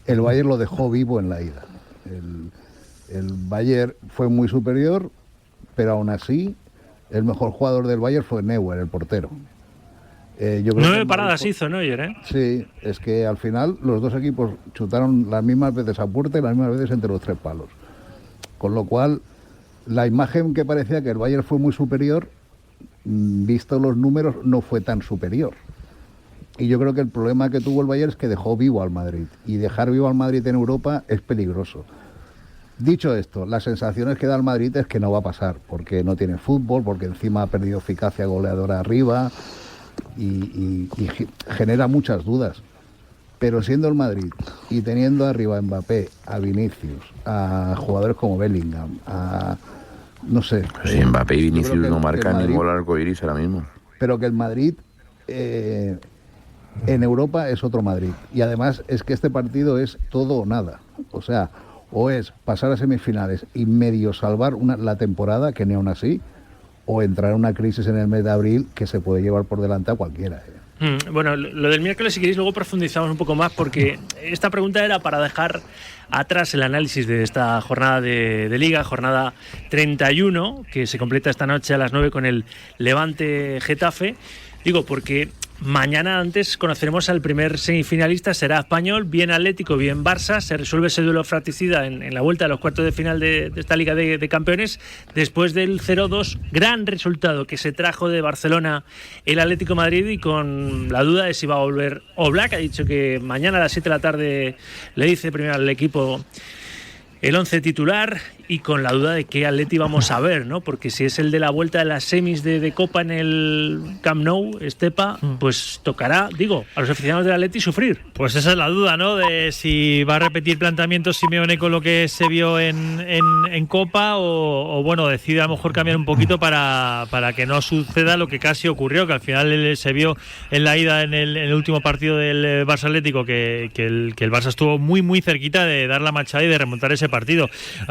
el Bayern lo dejó vivo en la ida. El Bayern fue muy superior, pero aún así el mejor jugador del Bayern fue Neuer, el portero. Yo creo 9 paradas hizo Neuer, ¿eh? Sí, es que al final los dos equipos chutaron las mismas veces a puerta y las mismas veces entre los 3 palos. Con lo cual, la imagen que parecía que el Bayern fue muy superior, visto los números, no fue tan superior. Y yo creo que el problema que tuvo el Bayern es que dejó vivo al Madrid, y dejar vivo al Madrid en Europa es peligroso. Dicho esto, las sensaciones que da el Madrid es que no va a pasar, porque no tiene fútbol, porque encima ha perdido eficacia goleadora arriba y genera muchas dudas. Pero siendo el Madrid y teniendo arriba a Mbappé, a Vinicius, a jugadores como Bellingham, no sé. Sí, Mbappé y Vinicius no marcan ni gol al arcoiris ahora mismo. Pero que el Madrid en Europa es otro Madrid. Y además es que este partido es todo o nada. O sea, o es pasar a semifinales y medio salvar la temporada, que ni aún así, o entrar en una crisis en el mes de abril que se puede llevar por delante a cualquiera. Bueno, lo del miércoles, si queréis, luego profundizamos un poco más, porque esta pregunta era para dejar atrás el análisis de esta jornada de Liga, jornada 31, que se completa esta noche a las 9 con el Levante Getafe. Digo, porque mañana antes conoceremos al primer semifinalista, será Español, bien Atlético, bien Barça, se resuelve ese duelo fratricida en la vuelta de los cuartos de final de esta Liga de Campeones, después del 0-2, gran resultado que se trajo de Barcelona el Atlético de Madrid, y con la duda de si va a volver Oblak. Ha dicho que mañana a las 7 de la tarde le dice primero al equipo el 11 titular, y con la duda de qué Atleti vamos a ver, ¿no? Porque si es el de la vuelta de las semis de Copa en el Camp Nou, Estepa, pues tocará, a los aficionados del Atleti sufrir. Pues esa es la duda, ¿no? De si va a repetir planteamiento Simeone con lo que se vio en Copa, o bueno, decide a lo mejor cambiar un poquito para que no suceda lo que casi ocurrió, que al final se vio en la ida en el último partido del Barça Atlético, que el Barça estuvo muy cerquita de dar la machada y de remontar ese partido.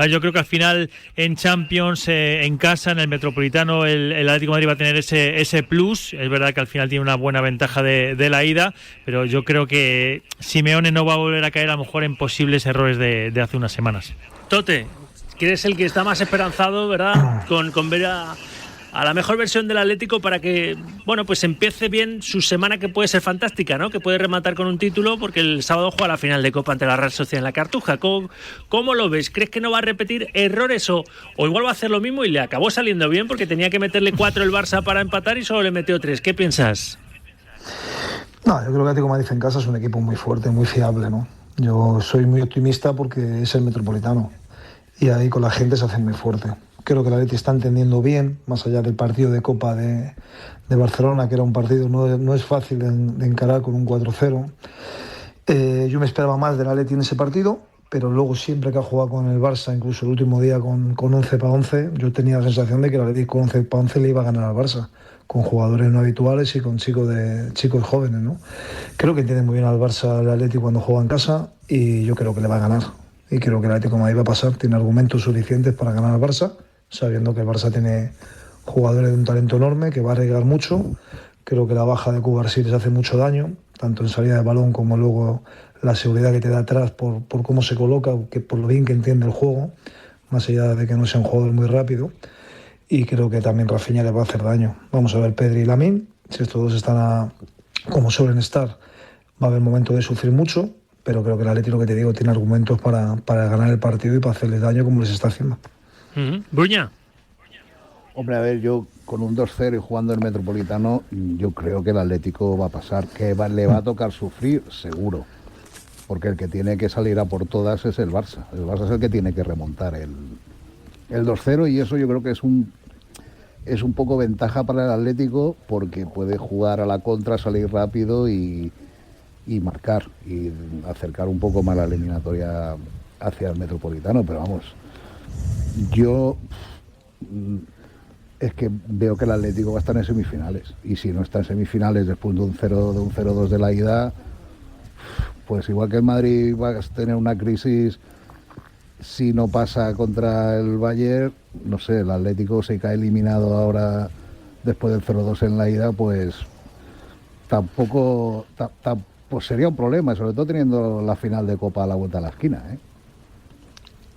Yo creo que al final en Champions, en casa, en el Metropolitano, el Atlético de Madrid va a tener ese plus. Es verdad que al final tiene una buena ventaja de la ida, pero yo creo que Simeone no va a volver a caer a lo mejor en posibles errores de hace unas semanas. Tote, que eres el que está más esperanzado, ¿verdad? Con ver a la mejor versión del Atlético, para que, bueno, pues empiece bien su semana, que puede ser fantástica, ¿no? Que puede rematar con un título, porque el sábado juega la final de Copa ante la Real Sociedad en la Cartuja. ¿Cómo lo ves? ¿Crees que no va a repetir errores o igual va a hacer lo mismo y le acabó saliendo bien, porque tenía que meterle 4 el Barça para empatar y solo le metió 3? ¿Qué piensas? No, yo creo que el Atlético de Madrid en casa es un equipo muy fuerte, muy fiable, ¿no? Yo soy muy optimista porque es el Metropolitano y ahí con la gente se hace muy fuerte. Creo que el Atleti está entendiendo bien, más allá del partido de Copa de Barcelona, que era un partido no es fácil de encarar con un 4-0. Yo me esperaba más del Atleti en ese partido, pero luego siempre que ha jugado con el Barça, incluso el último día con 11 para 11, yo tenía la sensación de que el Atleti con 11 para 11 le iba a ganar al Barça, con jugadores no habituales y con chicos jóvenes, ¿no? Creo que entiende muy bien al Barça el Atleti cuando juega en casa, y yo creo que le va a ganar. Y creo que el Atlético de Madrid va a pasar, tiene argumentos suficientes para ganar al Barça, sabiendo que el Barça tiene jugadores de un talento enorme, que va a arriesgar mucho. Creo que la baja de Cubarsí les hace mucho daño, tanto en salida de balón como luego la seguridad que te da atrás por cómo se coloca, que por lo bien que entiende el juego, más allá de que no sea un jugador muy rápido. Y creo que también Rafinha les va a hacer daño. Vamos a ver Pedri y Lamine, si estos dos están como suelen estar, va a haber momento de sufrir mucho, pero creo que el Atlético, lo que te digo, tiene argumentos para ganar el partido y para hacerles daño como les está haciendo. Bruña. Hombre, a ver, yo con un 2-0 y jugando el Metropolitano, yo creo que el Atlético va a pasar, que le va a tocar sufrir, seguro, porque el que tiene que salir a por todas es el Barça. El Barça es el que tiene que remontar el 2-0, y eso yo creo que es un poco ventaja para el Atlético, porque puede jugar a la contra, salir rápido y marcar, y acercar un poco más la eliminatoria hacia el Metropolitano. Pero vamos, yo es que veo que el Atlético va a estar en semifinales, y si no está en semifinales después de un 0-2 de la ida, pues igual que el Madrid va a tener una crisis si no pasa contra el Bayern, no sé, el Atlético se cae eliminado ahora después del 0-2 en la ida, pues tampoco pues sería un problema, sobre todo teniendo la final de Copa a la vuelta de la esquina, ¿eh?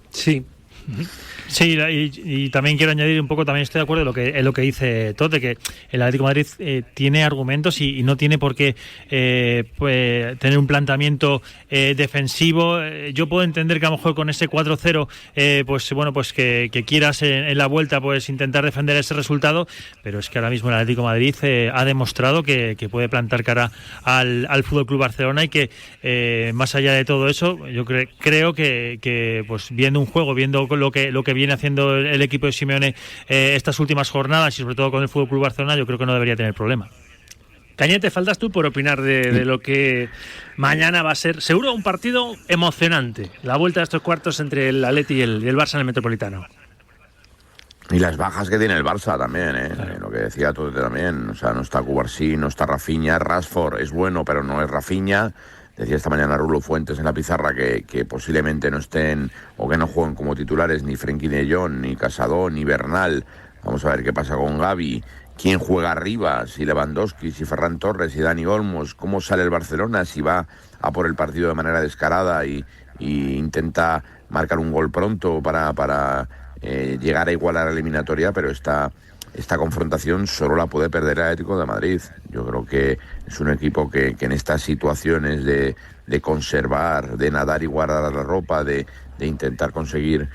Sí. Sí, y también quiero añadir un poco, también estoy de acuerdo en lo que dice Tote, que el Atlético de Madrid tiene argumentos y no tiene por qué pues, tener un planteamiento defensivo. Yo puedo entender que a lo mejor con ese 4-0 pues bueno, pues que quieras en la vuelta pues intentar defender ese resultado, pero es que ahora mismo el Atlético de Madrid ha demostrado que puede plantar cara al FC Barcelona, y que más allá de todo eso, yo creo que pues viendo un juego, viendo lo que viene haciendo el equipo de Simeone estas últimas jornadas, y sobre todo con el FC Barcelona, yo creo que no debería tener problema. Cañete, faltas tú por opinar de lo que mañana va a ser seguro un partido emocionante, la vuelta de estos cuartos entre el Atleti y el Barça en el Metropolitano. Y las bajas que tiene el Barça también, lo que decía Tote también, o sea, no está Cubarsí, no está Rafinha, Rashford es bueno pero no es Rafinha. Decía esta mañana Rulo Fuentes en la pizarra que posiblemente no estén o que no jueguen como titulares ni Frenkie de Jong, ni Casado, ni Bernal. Vamos a ver qué pasa con Gavi quién juega arriba, si Lewandowski, si Ferran Torres, si Dani Olmos, cómo sale el Barcelona, si va a por el partido de manera descarada y intenta marcar un gol pronto para llegar a igualar la eliminatoria, pero esta confrontación solo la puede perder el Atlético de Madrid. Yo creo que es un equipo que en estas situaciones de conservar, de nadar y guardar la ropa, de intentar conseguir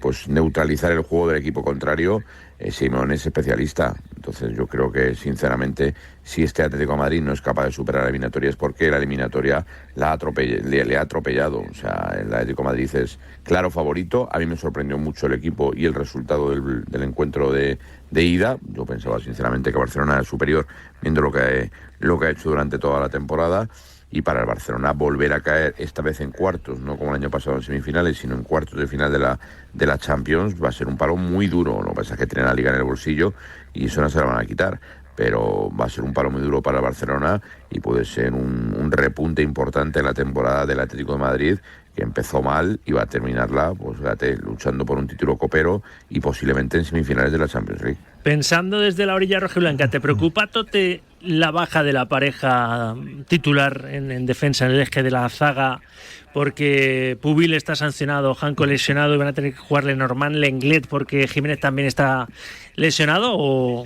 pues neutralizar el juego del equipo contrario, Simeone es especialista. Entonces yo creo que sinceramente, si este Atlético de Madrid no es capaz de superar la eliminatoria, es porque la eliminatoria le ha atropellado. O sea, el Atlético de Madrid es claro favorito. A mí me sorprendió mucho el equipo y el resultado del encuentro de ida. Yo pensaba sinceramente que Barcelona era superior, viendo lo que ha hecho durante toda la temporada. Y para el Barcelona volver a caer, esta vez en cuartos, no como el año pasado en semifinales, sino en cuartos de final de la Champions, va a ser un palo muy duro. Lo que pasa es que tienen la Liga en el bolsillo y eso no se la van a quitar. Pero va a ser un palo muy duro para el Barcelona y puede ser un repunte importante en la temporada del Atlético de Madrid, que empezó mal y va a terminarla, pues fíjate, luchando por un título copero y posiblemente en semifinales de la Champions League. Pensando desde la orilla rojiblanca, ¿te preocupa, Tote, la baja de la pareja titular en defensa, en el eje de la zaga? Porque Pubil está sancionado, Janko lesionado y van a tener que jugarle Normand Lenglet porque Jiménez también está lesionado, ¿o...?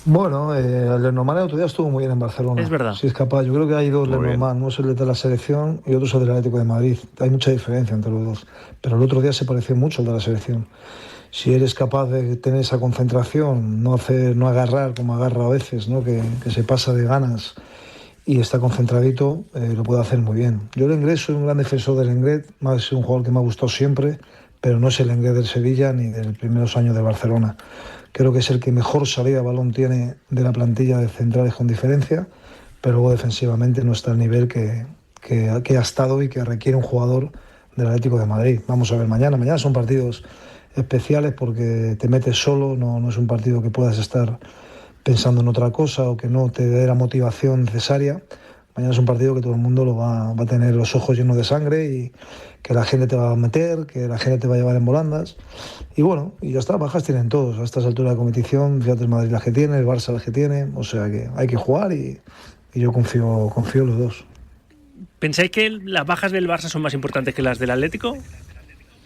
Bueno, el Lenormand el otro día estuvo muy bien en Barcelona. Es verdad. Si es capaz. Yo creo que hay dos Lenormand, uno es el de la selección y otro es el del Atlético de Madrid. Hay mucha diferencia entre los dos. Pero el otro día se pareció mucho al de la selección. Si eres capaz de tener esa concentración, no agarrar como agarra a veces, ¿no? que se pasa de ganas y está concentradito, lo puede hacer muy bien. Yo el Lenglet soy un gran defensor del Lenglet, más un jugador que me ha gustado siempre, pero no es el Lenglet del Sevilla ni de los primeros años de Barcelona. Creo que es el que mejor salida de balón tiene de la plantilla de centrales con diferencia, pero luego defensivamente no está al nivel que ha estado y que requiere un jugador del Atlético de Madrid. Vamos a ver mañana. Mañana son partidos especiales porque te metes solo, no es un partido que puedas estar pensando en otra cosa o que no te dé la motivación necesaria. Mañana es un partido que todo el mundo lo va a tener los ojos llenos de sangre y que la gente te va a meter, que la gente te va a llevar en volandas. Y bueno, y ya está, bajas tienen todos. A estas alturas de competición, fíjate el Madrid las que tiene, el Barça las que tiene. O sea que hay que jugar y yo confío en los dos. ¿Pensáis que las bajas del Barça son más importantes que las del Atlético?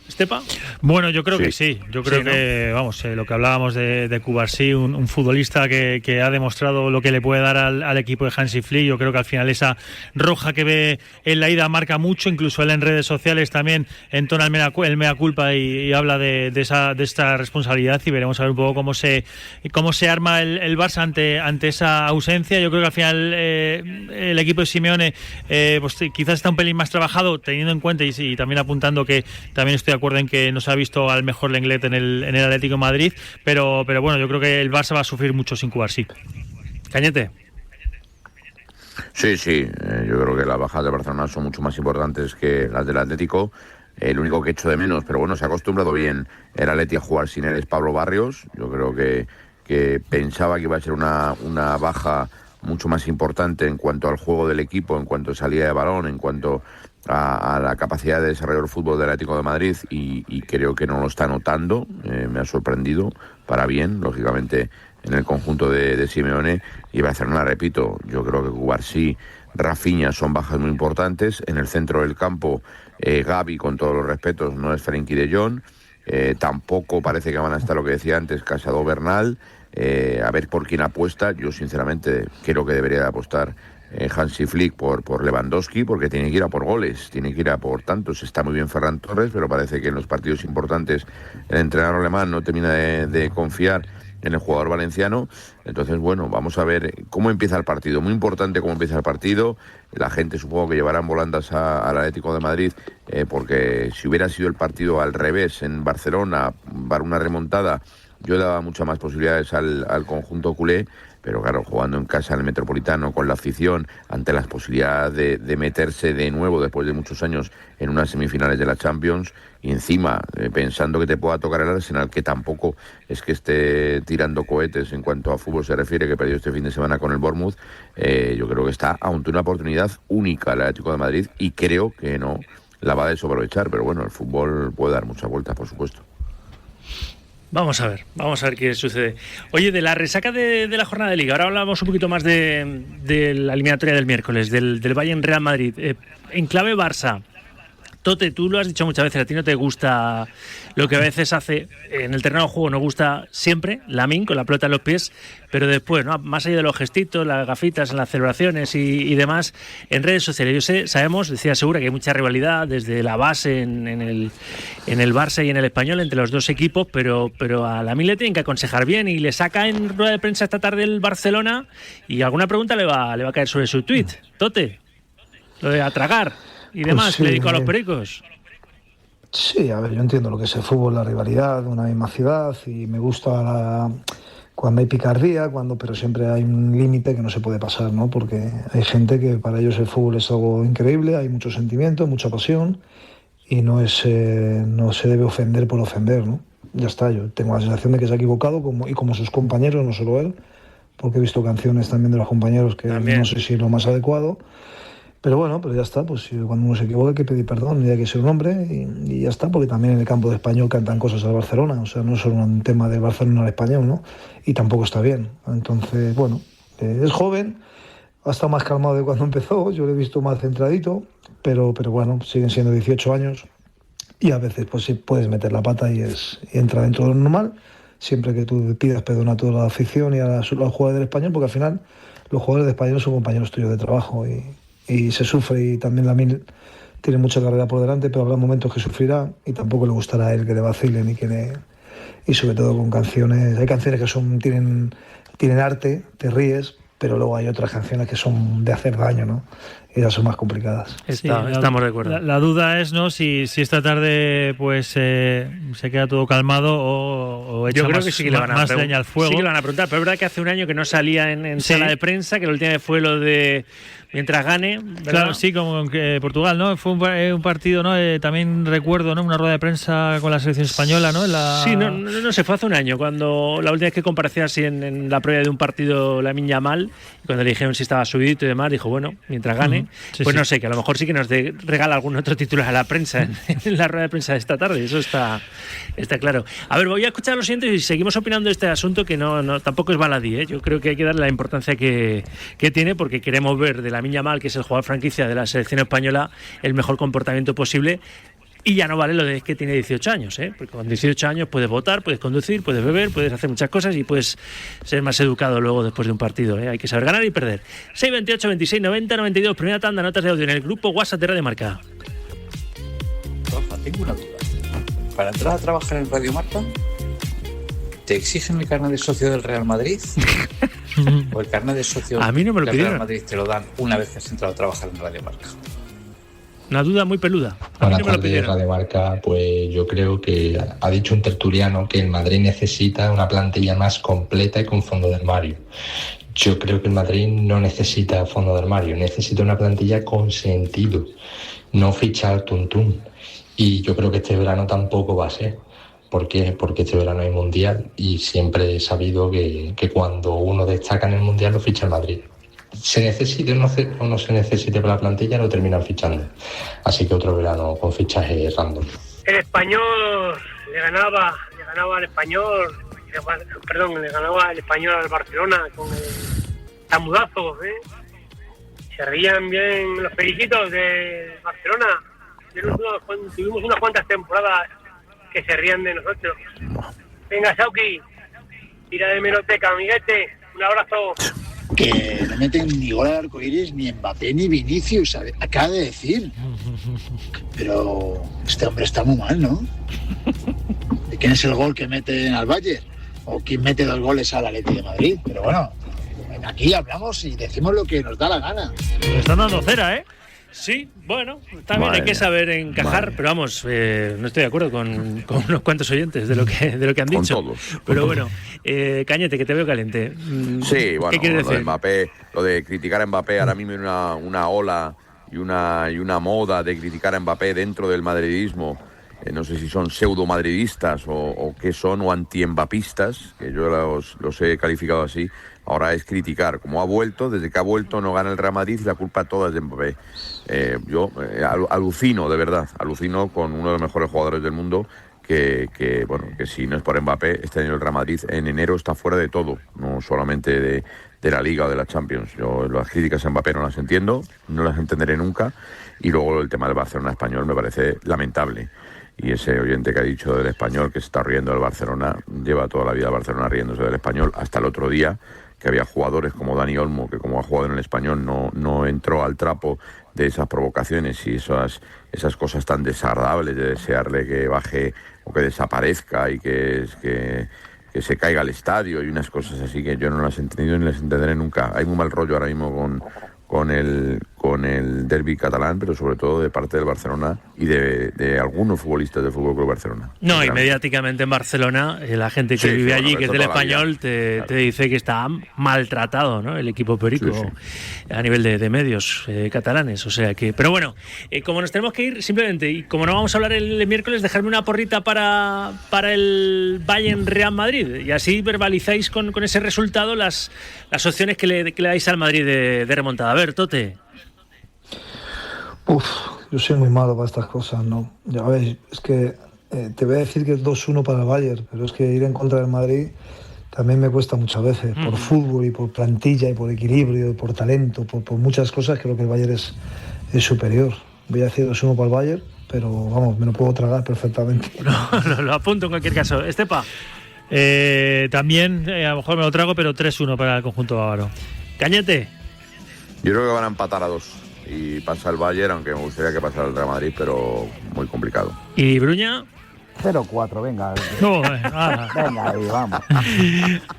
¿Estepa? Bueno, yo creo que sí. Yo creo que, vamos, lo que hablábamos de Cubarsí, un futbolista que ha demostrado lo que le puede dar al equipo de Hansi Flick. Yo creo que al final esa roja que ve en la ida marca mucho, incluso él en redes sociales también entona el mea culpa y habla de esta responsabilidad, y veremos a ver un poco cómo se arma el Barça ante esa ausencia. Yo creo que al final el equipo de Simeone pues quizás está un pelín más trabajado, teniendo en cuenta y también apuntando que también estoy de acuerdo en que no se ha visto al mejor Lenglet en el Atlético de Madrid, pero bueno, yo creo que el Barça va a sufrir mucho sin Cubarsí. Cañete. Sí, yo creo que las bajas de Barcelona son mucho más importantes que las del Atlético. El único que echo de menos, pero bueno, se ha acostumbrado bien el Atleti a jugar sin él, es Pablo Barrios. Yo creo que pensaba que iba a ser una baja mucho más importante en cuanto al juego del equipo, en cuanto a salida de balón, en cuanto a la capacidad de desarrollar el fútbol del Atlético de Madrid, y creo que no lo está notando. Me ha sorprendido para bien, lógicamente, en el conjunto de Simeone. Y Barcelona, repito, yo creo que Cubarsí, Rafinha son bajas muy importantes. En el centro del campo, Gavi, con todos los respetos, no es Frenkie de Jong. Tampoco parece que van a estar, lo que decía antes, Casado, Bernal. A ver por quién apuesta. Yo sinceramente creo que debería de apostar Hansi Flick por Lewandowski, porque tiene que ir a por goles, tiene que ir a por tantos. Está muy bien Ferran Torres, pero parece que en los partidos importantes el entrenador alemán no termina de confiar en el jugador valenciano. Entonces, bueno, vamos a ver cómo empieza el partido. Muy importante cómo empieza el partido. La gente supongo que llevarán volandas al Atlético de Madrid, porque si hubiera sido el partido al revés en Barcelona, para una remontada, yo le daba muchas más posibilidades al conjunto culé. Pero claro, jugando en casa en el Metropolitano, con la afición, ante las posibilidades de meterse de nuevo después de muchos años en unas semifinales de la Champions, y encima pensando que te pueda tocar el Arsenal, que tampoco es que esté tirando cohetes en cuanto a fútbol se refiere, que perdió este fin de semana con el Bournemouth, yo creo que está ante una oportunidad única el Atlético de Madrid, y creo que no la va a desaprovechar. Pero bueno, el fútbol puede dar muchas vueltas, por supuesto. Vamos a ver qué sucede. Oye, de la resaca de la jornada de Liga, ahora hablamos un poquito más de la eliminatoria del miércoles, del Bayern Real Madrid. En clave Barça, Tote, tú lo has dicho muchas veces, a ti no te gusta lo que a veces hace en el terreno de juego, nos gusta siempre Lamine con la pelota en los pies, pero después, ¿no? Más allá de los gestitos, las gafitas en las celebraciones y demás, en redes sociales, sabemos, decía Segura, que hay mucha rivalidad desde la base en el Barça y en el Español entre los dos equipos, pero a Lamine le tienen que aconsejar bien y le saca en rueda de prensa esta tarde el Barcelona y alguna pregunta le va a caer sobre su tuit. Tote, lo de atragar y demás, pues sí, le dedico a los pericos. Sí, a ver, yo entiendo lo que es el fútbol, la rivalidad, una misma ciudad, y me gusta cuando hay picardía, pero siempre hay un límite que no se puede pasar, ¿no? Porque hay gente que para ellos el fútbol es algo increíble, hay mucho sentimiento, mucha pasión, y no se debe ofender por ofender, ¿no? Ya está, yo tengo la sensación de que se ha equivocado, como sus compañeros, no solo él, porque he visto canciones también de los compañeros que también no sé si es lo más adecuado. Pero bueno, ya está, pues cuando uno se equivoca hay que pedir perdón y hay que ser un hombre y ya está, porque también en el campo de Español cantan cosas al Barcelona, o sea, no es solo un tema del Barcelona al Español, ¿no? Y tampoco está bien. Entonces, bueno, es joven, ha estado más calmado de cuando empezó, yo lo he visto más centradito, pero bueno, siguen siendo 18 años y a veces pues sí puedes meter la pata y entra dentro de lo normal, siempre que tú pidas perdón a toda la afición y a los jugadores del Español, porque al final los jugadores de Español son compañeros tuyos de trabajo y se sufre, y también Lamine tiene mucha carrera por delante, pero habrá momentos que sufrirá y tampoco le gustará a él que le vacilen y sobre todo con canciones. Hay canciones que tienen arte, te ríes, pero luego hay otras canciones que son de hacer daño, ¿no? Y esas son más complicadas. Estamos de acuerdo. La duda es, ¿no? Si esta tarde pues se queda todo calmado o echa más leña al fuego. Sí que le van a preguntar, pero es verdad que hace un año que no salía en sala de prensa, que la última vez fue lo de mientras gane, ¿verdad? Claro, sí, como en Portugal, ¿no? Fue un partido, ¿no? También recuerdo, ¿no? Una rueda de prensa con la selección española, ¿no? Sí, no se fue hace un año, cuando la última vez que comparecía así en la previa de un partido Lamine Yamal, cuando le dijeron si estaba subidito y demás, dijo, bueno, mientras gane, no sé, que a lo mejor sí que nos regala algún otro titular a la prensa en la rueda de prensa de esta tarde, eso está claro. A ver, voy a escuchar lo siguiente y seguimos opinando de este asunto, que no tampoco es baladí, ¿eh? Yo creo que hay que darle la importancia que tiene, porque queremos ver de Lamine Yamal, que es el jugador franquicia de la selección española, el mejor comportamiento posible. Y ya no vale lo de que tiene 18 años, ¿eh? Porque con 18 años puedes votar, puedes conducir, puedes beber, puedes hacer muchas cosas y puedes ser más educado luego después de un partido, ¿eh? Hay que saber ganar y perder. 628 26 90 92, primera tanda, notas de audio en el grupo WhatsApp de Radio Marca. Rafa, tengo una duda. Para entrar a trabajar en Radio Marca, ¿te exigen el carnet de socio del Real Madrid? ¿O el carnet de socio a mí no me lo del pidieron. Real Madrid te lo dan una vez que has entrado a trabajar en Radio Marca? Una duda muy peluda. Buenas tardes, Radio Marca. Pues yo creo que ha dicho un tertuliano que el Madrid necesita una plantilla más completa y con fondo de armario. Yo creo que el Madrid no necesita fondo de armario, necesita una plantilla con sentido, no fichar tuntún. Y yo creo que este verano tampoco va a ser. ¿Por qué? Porque este verano hay Mundial y siempre he sabido que cuando uno destaca en el Mundial lo ficha el Madrid. Se necesite o no se necesite para la plantilla, lo terminan fichando. Así que otro verano con fichaje random. El Español le ganaba al Español, le ganaba el Español al Barcelona con el tamudazo, Se rían bien los periquitos de Barcelona. Tuvimos unas cuantas temporadas que se rían de nosotros. Venga, Sauki, tira de meroteca, amiguete, un abrazo. Que no meten ni gol al arcoiris ni Mbappé ni Vinicius, acaba de decir. Pero este hombre está muy mal, ¿no? ¿Quién es el gol que mete al Bayern? ¿O quién mete 2 goles al Atleti de Madrid? Pero bueno, aquí hablamos y decimos lo que nos da la gana. Le están dando cera, ¿eh? Sí, bueno, también hay que saber encajar, pero vamos, no estoy de acuerdo con unos cuantos oyentes de lo que han dicho. Con todos. Pero bueno, Cañete, que te veo caliente. Sí, bueno, ¿qué quieres lo de decir? Mbappé, lo de criticar a Mbappé, ahora mismo hay una ola y una moda de criticar a Mbappé dentro del madridismo. No sé si son pseudo-madridistas o qué son, o anti-embapistas, que yo los he calificado así. Ahora es criticar. Como ha vuelto, desde que ha vuelto no gana el Real Madrid y la culpa toda es de Mbappé. Yo alucino, de verdad, con uno de los mejores jugadores del mundo, bueno, que si no es por Mbappé, este año el Real Madrid en enero está fuera de todo, no solamente de la Liga o de la Champions. Yo las críticas a Mbappé no las entiendo, no las entenderé nunca, y luego el tema del Barcelona español me parece lamentable. Y ese oyente que ha dicho del Español que se está riendo del Barcelona, lleva toda la vida el Barcelona riéndose del Español, hasta el otro día, que había jugadores como Dani Olmo, que como ha jugado en el Español no entró al trapo de esas provocaciones y esas cosas tan desagradables de desearle que baje o que desaparezca y que se caiga al estadio y unas cosas así que yo no las he entendido ni las entenderé nunca. Hay muy mal rollo ahora mismo con el derbi catalán, pero sobre todo de parte del Barcelona y de algunos futbolistas del Fútbol Club Barcelona. No, y mediáticamente en Barcelona, la gente que vive allí, que es del Español, te dice que está maltratado, ¿no? El equipo perico a nivel de medios catalanes. O sea que, pero bueno, como nos tenemos que ir, simplemente, y como no vamos a hablar el miércoles, dejarme una porrita para el Bayern Real Madrid, y así verbalizáis con ese resultado las opciones que le dais al Madrid de remontada. A ver, Tote. Yo soy muy malo para estas cosas, ¿no? Ya ves, es que te voy a decir que es 2-1 para el Bayern, pero es que ir en contra del Madrid también me cuesta muchas veces, por fútbol y por plantilla y por equilibrio y por talento, por muchas cosas. Creo que el Bayern es superior. Voy a decir 2-1 para el Bayern, pero vamos, me lo puedo tragar perfectamente. Lo apunto en cualquier caso. Estepa. También, a lo mejor me lo trago, pero 3-1 para el conjunto bávaro. Cañete. Yo creo que van a empatar a 2 y pasa el Bayern, aunque me gustaría que pasara el Real Madrid, pero muy complicado. ¿Y Bruña? 0-4, venga. No, venga, ahí vamos.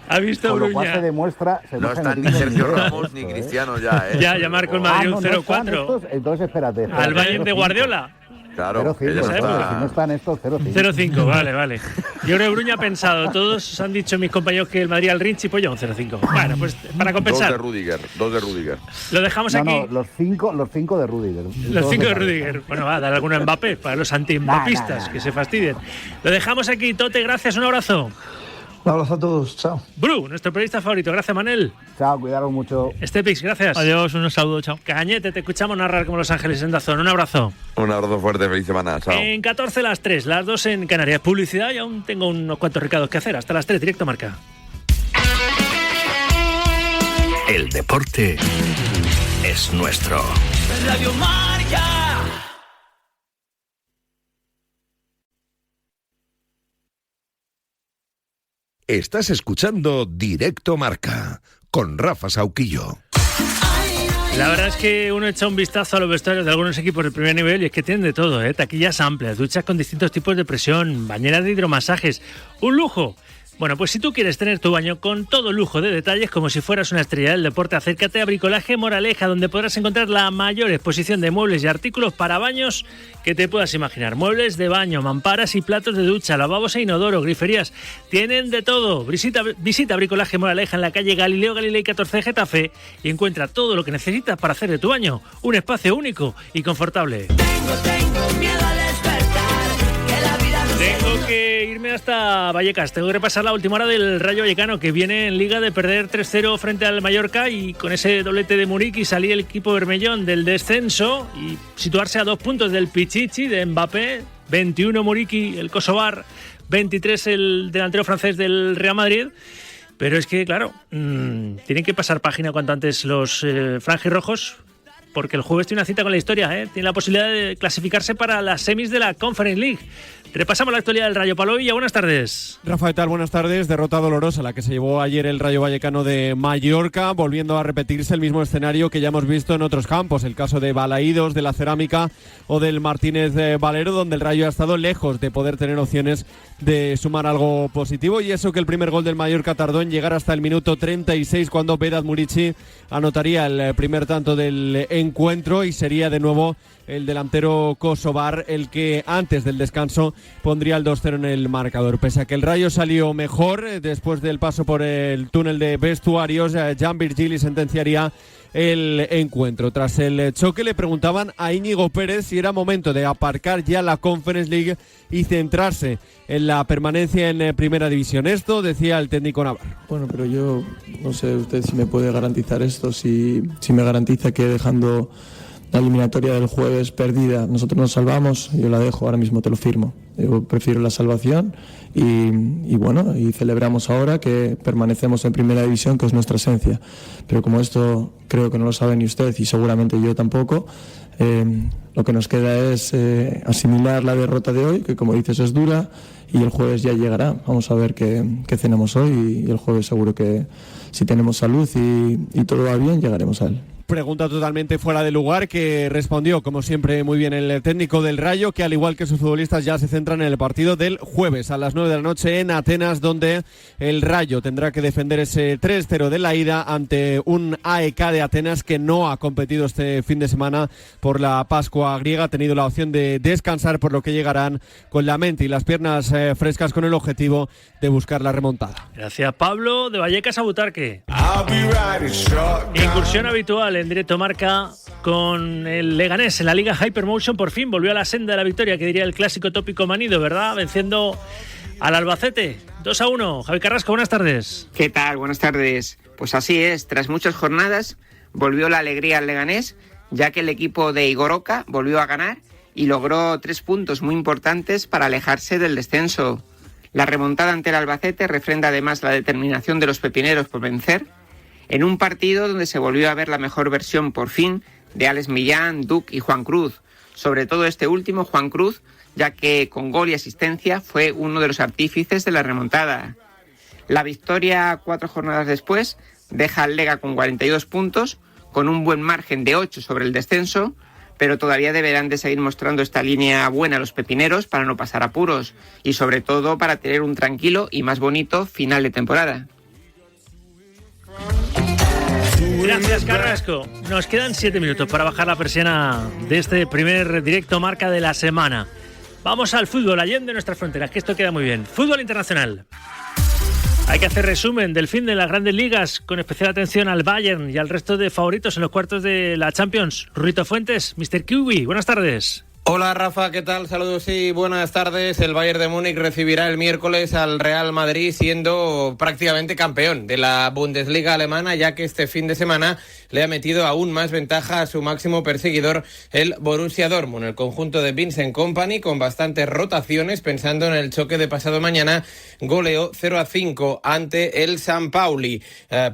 ¿Ha visto Con Bruña? lo cual se demuestra no están ni Sergio Ramos ni Cristiano ya, ¿eh? Ya marcó el Madrid un 0-4. Entonces, espérate. ¿Al Bayern de Guardiola? Claro, si no están estos, 0-5. 0-5, vale. Yo creo que Bruña ha pensado, todos han dicho mis compañeros que el Madrid al Rinchi, pues yo un 0-5. Bueno, pues para compensar. Dos de Rudiger. Lo dejamos aquí. No, los cinco de Rudiger. Los 5 de Rudiger. Bueno, va a dar alguno a Mbappé para los anti-mbapistas que se fastidien. Lo dejamos aquí, Tote, gracias, un abrazo. Un abrazo a todos, chao. Bru, nuestro periodista favorito, gracias, Manel. Chao, cuidaros mucho. Estepix, gracias. Adiós, un saludo, chao. Cañete, te escuchamos narrar como Los Ángeles en Dazón, un abrazo. Un abrazo fuerte, feliz semana, chao. En 14 las 3, las 2 en Canarias. Publicidad y aún tengo unos cuantos recados que hacer. Hasta las 3, directo Marca. El deporte es nuestro. Radio Marca. Estás escuchando Directo Marca con Rafa Sauquillo. La verdad es que uno echa un vistazo a los vestuarios de algunos equipos de primer nivel y es que tienen de todo, taquillas amplias, duchas con distintos tipos de presión, bañeras de hidromasajes, un lujo. Bueno, pues si tú quieres tener tu baño con todo lujo de detalles como si fueras una estrella del deporte, acércate a Bricolaje Moraleja, donde podrás encontrar la mayor exposición de muebles y artículos para baños que te puedas imaginar. Muebles de baño, mamparas y platos de ducha, lavabos e inodoro, griferías, tienen de todo. Visita Bricolaje Moraleja en la calle Galileo Galilei 14 Getafe y encuentra todo lo que necesitas para hacer de tu baño un espacio único y confortable. Tengo miedo al despertar, que la vida no Tengo que irme hasta Vallecas. Tengo que repasar la última hora del Rayo Vallecano, que viene en Liga de perder 3-0 frente al Mallorca y con ese doblete de Muriqui salir el equipo bermellón del descenso y situarse a 2 puntos del Pichichi de Mbappé. 21 Muriqui, el Kosovar, 23 el delantero francés del Real Madrid. Pero es que, claro, tienen que pasar página cuanto antes los franjirrojos, porque el jueves tiene una cita con la historia, tiene la posibilidad de clasificarse para las semis de la Conference League. Repasamos la actualidad del Rayo. Pablo Villa, buenas tardes. Rafa, ¿qué tal? Buenas tardes. Derrota dolorosa la que se llevó ayer el Rayo Vallecano de Mallorca, volviendo a repetirse el mismo escenario que ya hemos visto en otros campos, el caso de Balaídos, de la Cerámica o del Martínez Valero, donde el Rayo ha estado lejos de poder tener opciones de sumar algo positivo, y eso que el primer gol del Mallorca tardó en llegar hasta el minuto 36, cuando Vedat Muriqi anotaría el primer tanto del encuentro y sería de nuevo el delantero kosovar el que antes del descanso pondría el 2-0 en el marcador. Pese a que el Rayo salió mejor después del paso por el túnel de vestuarios, Jan Virgili sentenciaría el encuentro. Tras el choque le preguntaban a Íñigo Pérez si era momento de aparcar ya la Conference League y centrarse en la permanencia en Primera División. Esto decía el técnico navarro. Bueno, pero yo no sé usted si me puede garantizar esto, si me garantiza que dejando la eliminatoria del jueves perdida, nosotros nos salvamos, yo la dejo, ahora mismo te lo firmo. Yo prefiero la salvación y bueno, y celebramos ahora que permanecemos en primera división, que es nuestra esencia. Pero como esto creo que no lo sabe ni usted y seguramente yo tampoco, lo que nos queda es asimilar la derrota de hoy, que como dices es dura, y el jueves ya llegará. Vamos a ver qué cenamos hoy y el jueves seguro que si tenemos salud y todo va bien, llegaremos a él. Pregunta totalmente fuera de lugar que respondió, como siempre, muy bien el técnico del Rayo, que al igual que sus futbolistas ya se centran en el partido del jueves a las 9 de la noche en Atenas, donde el Rayo tendrá que defender ese 3-0 de la ida ante un AEK de Atenas que no ha competido este fin de semana por la Pascua griega. Ha tenido la opción de descansar, por lo que llegarán con la mente y las piernas frescas con el objetivo de buscar la remontada. Gracias, Pablo. De Vallecas a Butarque. Incursión habitual en Directo Marca con el Leganés en la Liga Hypermotion. Por fin volvió a la senda de la victoria, que diría el clásico tópico manido, ¿verdad? Venciendo al Albacete 2-1. Javi Carrasco, buenas tardes. ¿Qué tal? Buenas tardes. Pues así es, tras muchas jornadas volvió la alegría al Leganés, ya que el equipo de Igor Oca volvió a ganar y logró 3 puntos muy importantes para alejarse del descenso. La remontada ante el Albacete refrenda además la determinación de los pepineros por vencer, en un partido donde se volvió a ver la mejor versión, por fin, de Alex Millán, Duc y Juan Cruz. Sobre todo este último, Juan Cruz, ya que con gol y asistencia fue uno de los artífices de la remontada. La victoria 4 jornadas después deja al Lega con 42 puntos, con un buen margen de 8 sobre el descenso, pero todavía deberán de seguir mostrando esta línea buena los pepineros para no pasar apuros y sobre todo para tener un tranquilo y más bonito final de temporada. Gracias, Carrasco. Nos quedan 7 minutos para bajar la persiana de este primer Directo Marca de la semana. Vamos al fútbol, allende nuestras fronteras, que esto queda muy bien. Fútbol internacional. Hay que hacer resumen del fin de las grandes ligas, con especial atención al Bayern y al resto de favoritos en los cuartos de la Champions. Rurito Fuentes, Mr. Kiwi, buenas tardes. Hola Rafa, ¿qué tal? Saludos y buenas tardes. El Bayern de Múnich recibirá el miércoles al Real Madrid, siendo prácticamente campeón de la Bundesliga alemana, ya que este fin de semana le ha metido aún más ventaja a su máximo perseguidor, el Borussia Dortmund. El conjunto de Vincent Kompany, con bastantes rotaciones, pensando en el choque de pasado mañana, goleó 0-5 ante el San Pauli.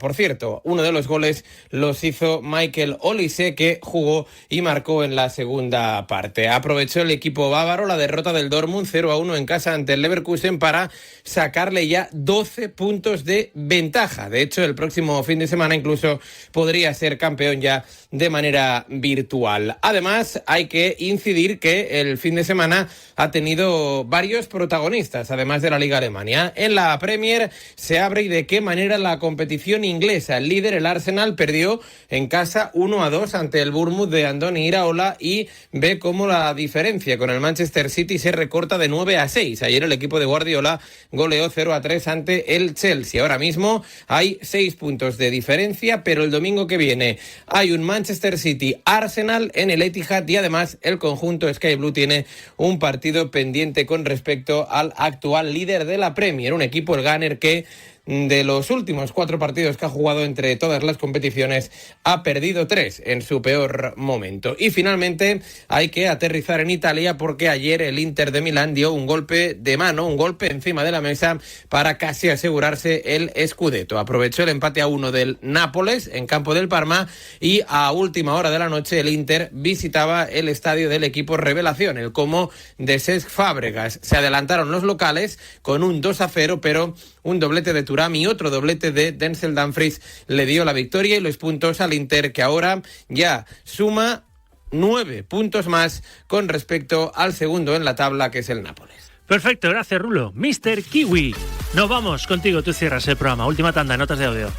Por cierto, uno de los goles los hizo Michael Olise, que jugó y marcó en la segunda parte. Aprovechó el equipo bávaro la derrota del Dortmund 0-1 en casa ante el Leverkusen para sacarle ya 12 puntos de ventaja. De hecho, el próximo fin de semana incluso podría ser campeón ya de manera virtual. Además, hay que incidir que el fin de semana ha tenido varios protagonistas, además de la Liga Alemania. En la Premier se abre y de qué manera la competición inglesa. El líder, el Arsenal, perdió en casa 1-2 ante el Bournemouth de Andoni Iraola y ve cómo la diferencia con el Manchester City se recorta de 9-6. Ayer el equipo de Guardiola goleó 0-3 ante el Chelsea. Ahora mismo hay 6 puntos de diferencia, pero el domingo que viene hay un Manchester City Arsenal en el Etihad y además el conjunto Sky Blue tiene un partido pendiente con respecto al actual líder de la Premier, un equipo, el Gunner, que de los últimos 4 partidos que ha jugado entre todas las competiciones ha perdido 3 en su peor momento. Y finalmente hay que aterrizar en Italia, porque ayer el Inter de Milán dio un golpe de mano, un golpe encima de la mesa para casi asegurarse el Scudetto. Aprovechó el empate a 1 del Nápoles en campo del Parma y a última hora de la noche el Inter visitaba el estadio del equipo revelación, el Como de Cesc Fábregas. Se adelantaron los locales con un 2-0, pero un doblete de Thuram y otro doblete de Denzel Dumfries le dio la victoria y los puntos al Inter, que ahora ya suma 9 puntos más con respecto al segundo en la tabla, que es el Nápoles. Perfecto, gracias Rulo. Mr. Kiwi, nos vamos contigo, tú cierras el programa. Última tanda, notas de audio.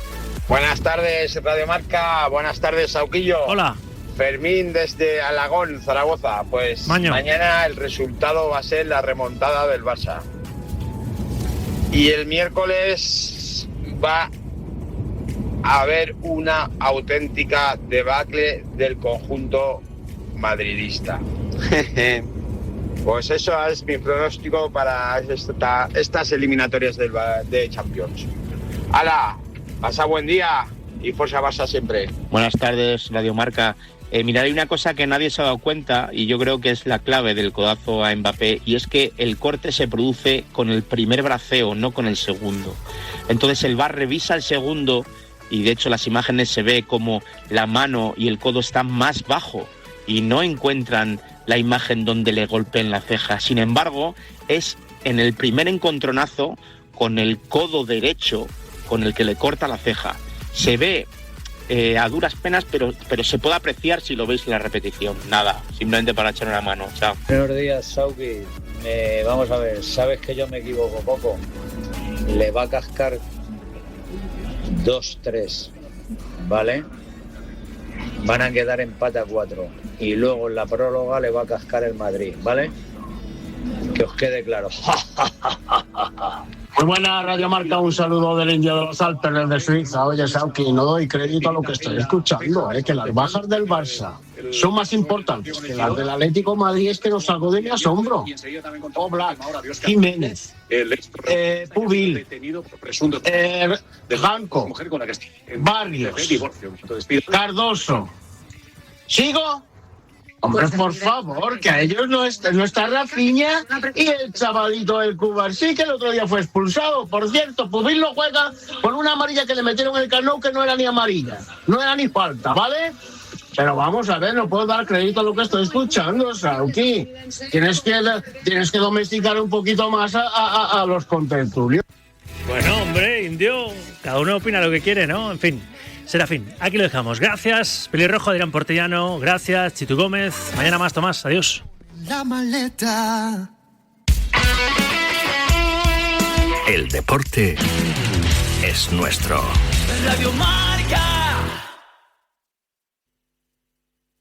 Buenas tardes, Radio Marca. Buenas tardes, Sauquillo. Hola. Fermín desde Alagón, Zaragoza. Pues mañana el resultado va a ser la remontada del Barça. Y el miércoles va a haber una auténtica debacle del conjunto madridista. Pues eso es mi pronóstico para estas eliminatorias de Champions. ¡Hala! ¡Pasa buen día! y Forza Barça siempre. Buenas tardes, Radio Marca. Mirad, hay una cosa que nadie se ha dado cuenta y yo creo que es la clave del codazo a Mbappé, y es que el corte se produce con el primer braceo, no con el segundo. Entonces el VAR revisa el segundo y de hecho las imágenes se ve como la mano y el codo están más bajo y no encuentran la imagen donde le golpeen la ceja. Sin embargo, es en el primer encontronazo con el codo derecho con el que le corta la ceja. Se ve a duras penas, pero se puede apreciar si lo veis en la repetición. Nada, simplemente para echar una mano. Chao. Buenos días, Sauki. Vamos a ver, sabes que yo me equivoco poco. Le va a cascar 2-3, ¿vale? Van a quedar empate a 4 y luego en la prórroga le va a cascar el Madrid, ¿vale? Que os quede claro. Muy buena, Radio Marca, un saludo del Indio de los Alpes desde Suiza. Oye, Sauki, no doy crédito a lo que estoy escuchando, que las bajas del Barça son más importantes que las del Atlético de Madrid. Es que no salgo de mi asombro. Oblak, Jiménez, Pubil, Janko, Barrios, Cardoso. ¿Sigo? Hombre, por favor, que a ellos no está Rafinha y el chavalito del Cubarsí, que el otro día fue expulsado. Por cierto, Pubil lo juega con una amarilla que le metieron en el Camp Nou, que no era ni amarilla, no era ni falta, ¿vale? Pero vamos a ver, no puedo dar crédito a lo que estoy escuchando, Sauki. Tienes que domesticar un poquito más a los contertulios. Bueno, hombre, Indio, cada uno opina lo que quiere, ¿no? En fin. Serafín, aquí lo dejamos. Gracias, Pelirrojo, Adrián Portellano. Gracias, Chitu Gómez. Mañana más, Tomás. Adiós. La maleta. El deporte es nuestro. Radio Marca.